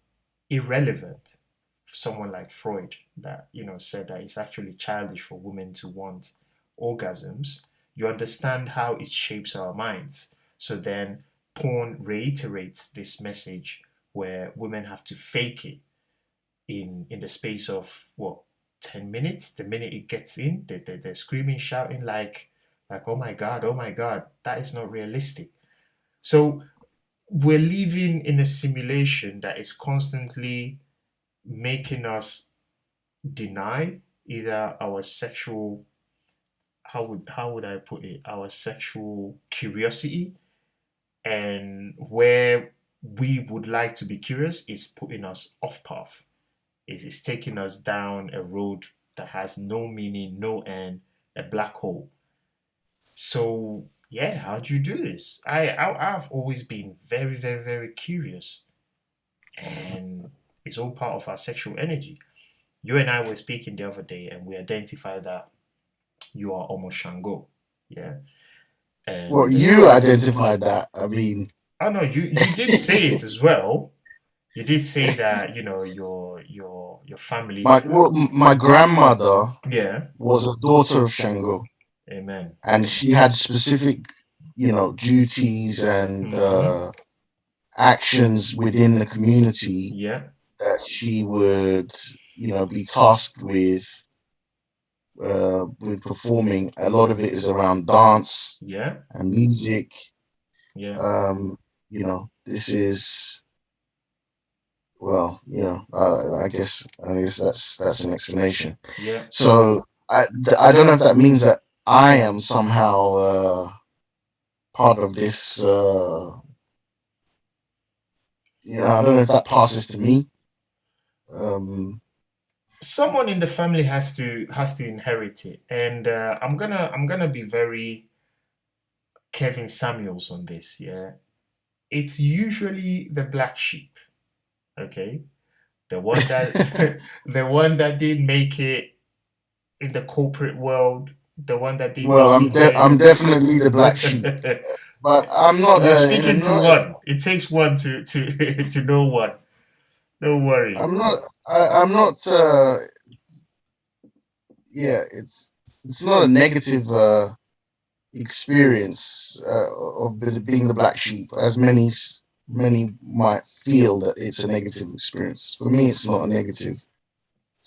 irrelevant. Someone like Freud that said that it's actually childish for women to want orgasms. You understand how it shapes our minds. So then porn reiterates this message where women have to fake it in the space of what, 10 minutes. The minute it gets in, they're screaming, shouting like, oh my god, that is not realistic. So we're living in a simulation that is constantly making us deny either our sexual, how would I put it, our sexual curiosity, and where we would like to be curious is putting us off path. It is taking us down a road that has no meaning, no end, a black hole. So yeah, how do you do this? I've always been very, very, very curious, and it's all part of our sexual energy. You and I were speaking the other day, and we identified that you are almost Shango. Yeah. Well, And you identified that. I mean, oh no, you did say it as well. You did say that, your family. my grandmother Yeah. was a daughter of Shango, Amen. and she had specific, duties and Mm-hmm. actions within the community Yeah. that she would, be tasked with performing. A lot of it is around dance Yeah. and music. Yeah. this is, well, I guess that's an explanation. Yeah. So I don't know if that means that I am somehow part of this. I don't know if that passes to me. Um, Someone in the family has to inherit it, and I'm gonna be very Kevin Samuels on this. Yeah, it's usually the black sheep. Okay, the one that the one that didn't make it in the corporate world, the one that didn't well, make I'm it here. I'm definitely the black sheep, but I'm not You're in a speaking to not. one. It takes one to to know one. Don't worry. I'm not. Yeah, it's not a negative experience of being the black sheep, as many might feel that it's a negative experience. For me, it's not a negative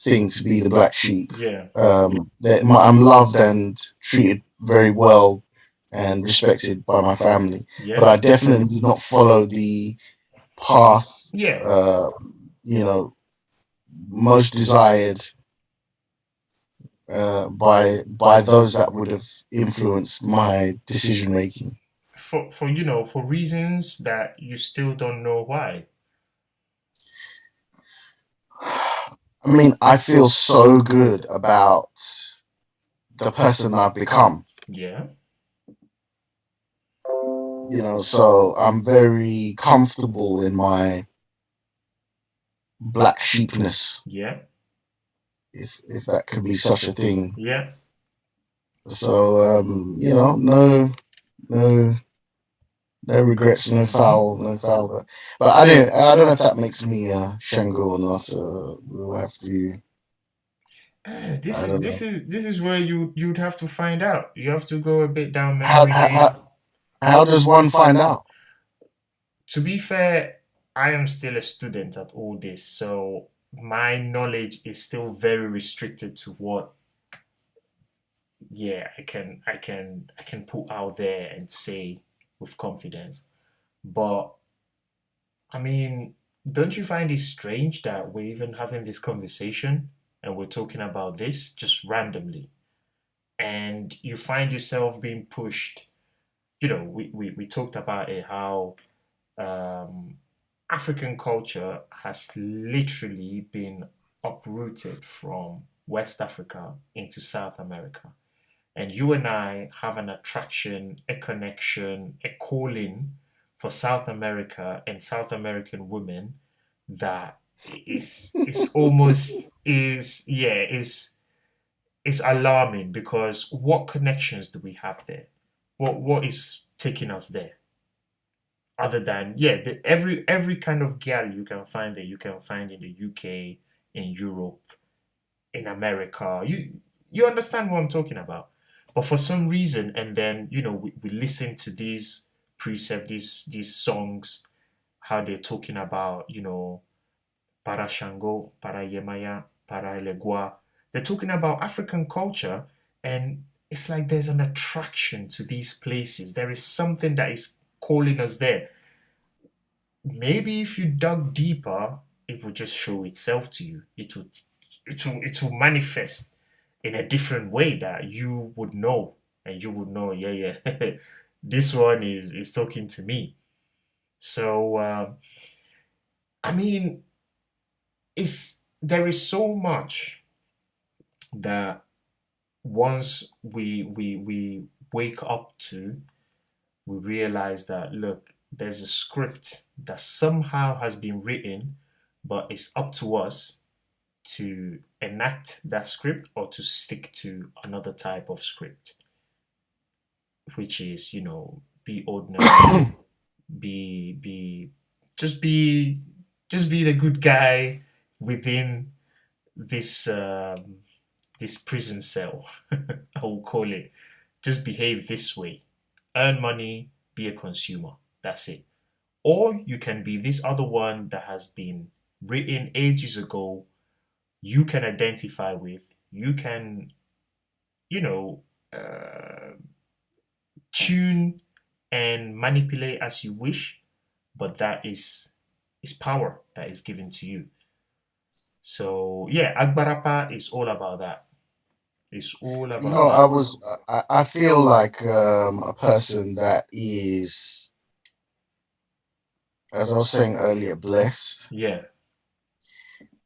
thing to be the black sheep. Yeah. I'm loved and treated very well and respected by my family, but Yeah. I definitely did not follow the path, Yeah. you know, most desired by those that would have influenced my decision making. For reasons that you still don't know why. I mean, I feel so good about the person I've become, Yeah. so I'm very comfortable in my black sheepness, Yeah. if that could be such a thing. Yeah. So no no regrets, no foul. But I don't know if that makes me Shango or not. We'll have to. This I is don't this know. is this is where you'd have to find out. You have to go a bit down How memory how lane. how does one find out? To be fair, I am still a student at all this, so my knowledge is still very restricted to what, yeah, I can put out there and say with confidence. But I mean, don't you find it strange that we're even having this conversation and we're talking about this just randomly? And you find yourself being pushed. We talked about it, how um, African culture has literally been uprooted from West Africa into South America. And you and I have an attraction, a connection, a calling for South America and South American women that is almost is yeah is alarming, because what connections do we have there? What is taking us there? Other than, yeah, every kind of girl you can find there, you can find in the UK, in Europe, in America. You understand what I'm talking about. But for some reason, and then we listen to these precept, these songs, how they're talking about, para Shango, para Yemaya, para Elegua. They're talking about African culture, and it's like there's an attraction to these places. There is something that is calling us there. Maybe if you dug deeper, it would just show itself to you. It will manifest in a different way that you would know, and you would know, yeah, yeah, this one is talking to me. So I mean, it's there is so much that once we wake up to, we realize that, look, there's a script that somehow has been written, but it's up to us to enact that script or to stick to another type of script, which is, be ordinary, be just be just be the good guy within this this prison cell. I will call it. Just behave this way. Earn money, be a consumer. That's it. Or you can be this other one that has been written ages ago, you can identify with, you can, you know, uh, tune and manipulate as you wish, but that is power that is given to you. So yeah, Agbarapa is all about that. It's all You about know, that. I feel like a person that is, as I was saying earlier, blessed, Yeah.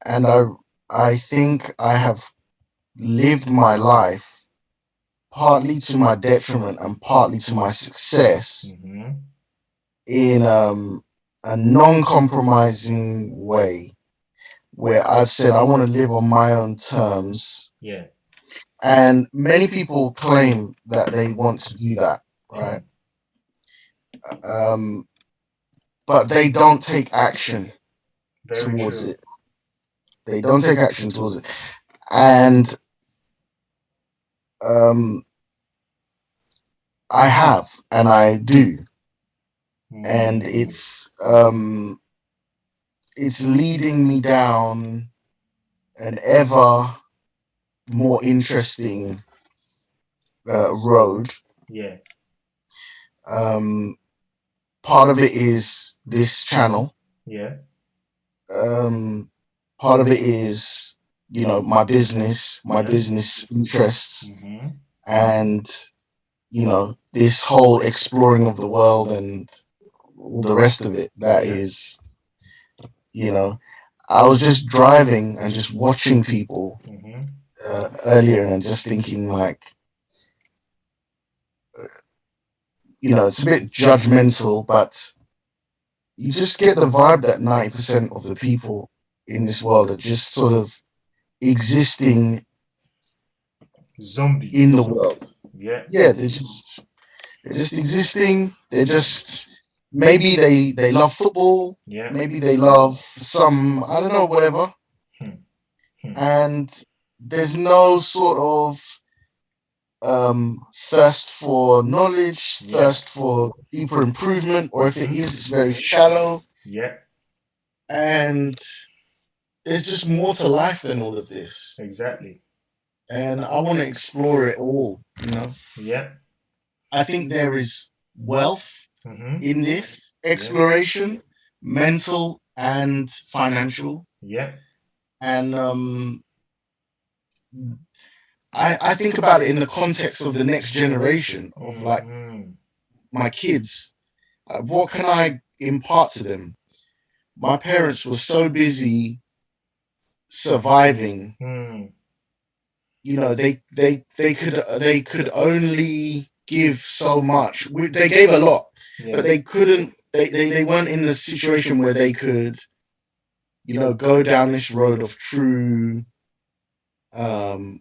and I think I have lived my life partly to my detriment and partly to my success Mm-hmm. in a non-compromising way, where I've said I want to live on my own terms. Yeah. And many people claim that they want to do that, Hmm. right? Um, but they don't take action Very towards true. it. They don't take action towards it. And um, I have, and I do. And Mm. it's leading me down an ever more interesting road. Yeah. Um, Part of it is this channel. Yeah. Um, Part of it is, my Yeah. business interests, Mm-hmm. and this whole exploring of the world and all the rest of it. That Yeah. is, you know, I was just driving and just watching people Mm-hmm. earlier and just thinking like, it's a bit judgmental, but you just get the vibe that 90% of the people in this world are just sort of existing in the Zombies. world. Yeah. Yeah, they're just existing. They're just, maybe they love football, Yeah. maybe they love some, I don't know, whatever. Hmm. Hmm. And there's no sort of thirst for knowledge, Yeah. thirst for deeper improvement, or if it Mm-hmm. is, it's very shallow. Yeah. And there's just more to life than all of this. Exactly. And I want to explore it all. Yeah. I think there is wealth Mm-hmm. in this Yeah. exploration, mental and financial. Yeah. And I think about it in the context of the next generation of like Mm-hmm. my kids. What can I impart to them? My parents were so busy surviving. Hmm. They could only give so much. They gave a lot, but Yeah. they couldn't. They weren't in a situation where they could, go down this road of true, um,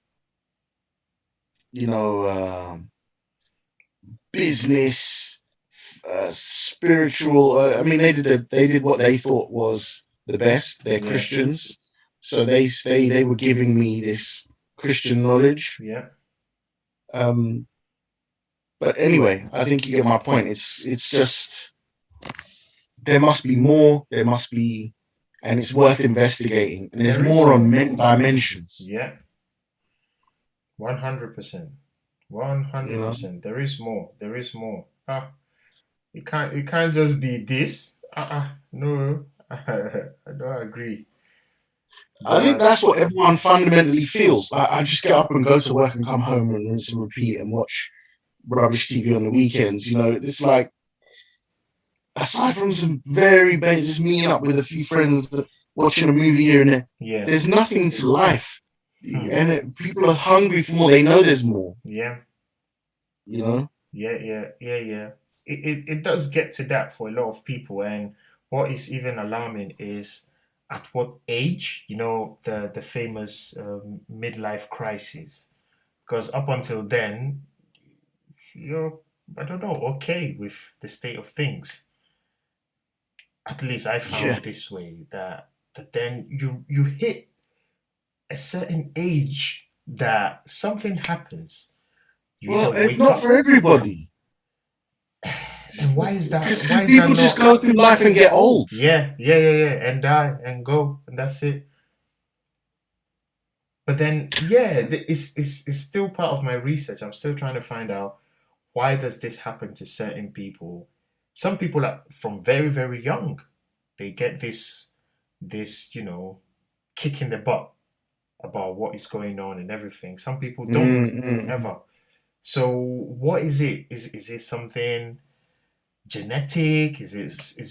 you know, business, spiritual. I mean, they did what they thought was the best. They're Yeah. Christians, so they were giving me this Christian knowledge. Yeah. Um, but anyway, I think you get my point. It's just, there must be more. There must be, and it's worth investigating. And there's There is more on more. many dimensions. Yeah. 100%. One You hundred know, percent. There is more. There is more. Ah, it can't just be this. No. I don't agree. I think But that's what everyone fundamentally feels. I just get up and go to work and come home and rinse and repeat and watch rubbish TV on the weekends. It's like, aside from some very basic, just meeting up with a few friends, watching a movie here and there, yeah. there's nothing to life. Hmm. And people are hungry for more. They know there's more. Yeah. You know. Yeah, yeah, yeah, yeah. It does get to that for a lot of people, and what is even alarming is at what age, the famous midlife crisis. Because up until then, you're, I don't know, okay with the state of things. At least I Yeah. found this way that then you hit a certain age that something happens. You Well, either it's wake not for up, everybody. and why is that? Because Why is that people just not? go through life and get old. Yeah, yeah, yeah, yeah, and die and go, and that's it. But then, yeah, it's still part of my research. I'm still trying to find out why does this happen to certain people, Some people are from very, very young. They get this, kick in the butt about what is going on and everything. Some people don't Mm, mm, mm. ever. So what is it? Is it something genetic? Is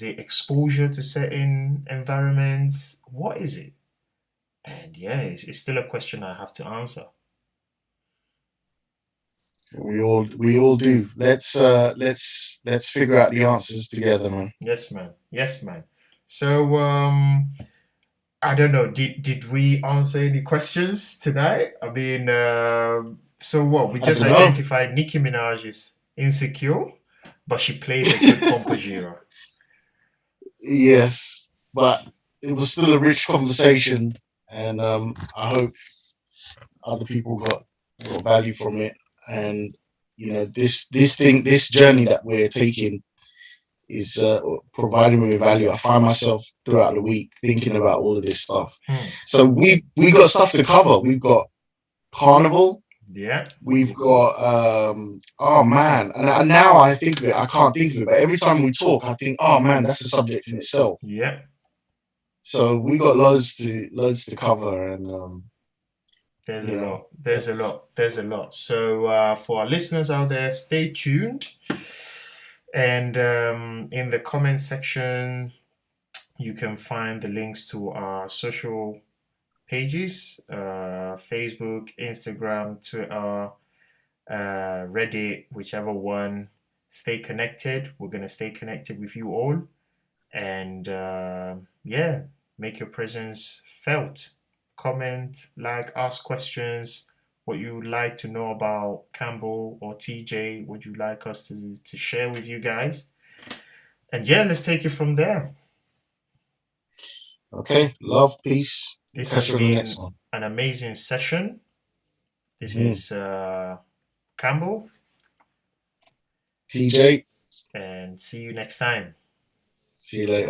it exposure to certain environments? What is it? And yeah, it's still a question I have to answer. We all do. Let's figure out the answers together, man. Yes, man. Yes, man. So I don't know. Did we answer any questions tonight? I mean, so what? We I just don't know. identified Nicki Minaj is insecure, but she plays a good composure. Yes, but it was still a rich conversation, and I hope other people got value from it. And this journey that we're taking is providing me with value. I find myself throughout the week thinking about all of this stuff. Hmm. So we got stuff to cover. We've got carnival. Yeah. We've got oh man, and now I think of it, I can't think of it, but every time we talk, I think, oh man, that's a subject in itself. Yeah. So we got loads to cover, and There's a you know, lot. There's a lot. There's a lot. So for our listeners out there, stay tuned. And in the comment section, you can find the links to our social pages: Facebook, Instagram, Twitter, Reddit, whichever one. Stay connected. We're gonna stay connected with you all, and yeah, make your presence felt. Comment, like, ask questions. What you would like to know about Campbell or TJ? Would you like us to share with you guys? And yeah, let's take it from there. okay, love, peace. We'll This has catch you on the next been one. an amazing session. This Mhm. is Campbell, TJ, and see you next time. see you later.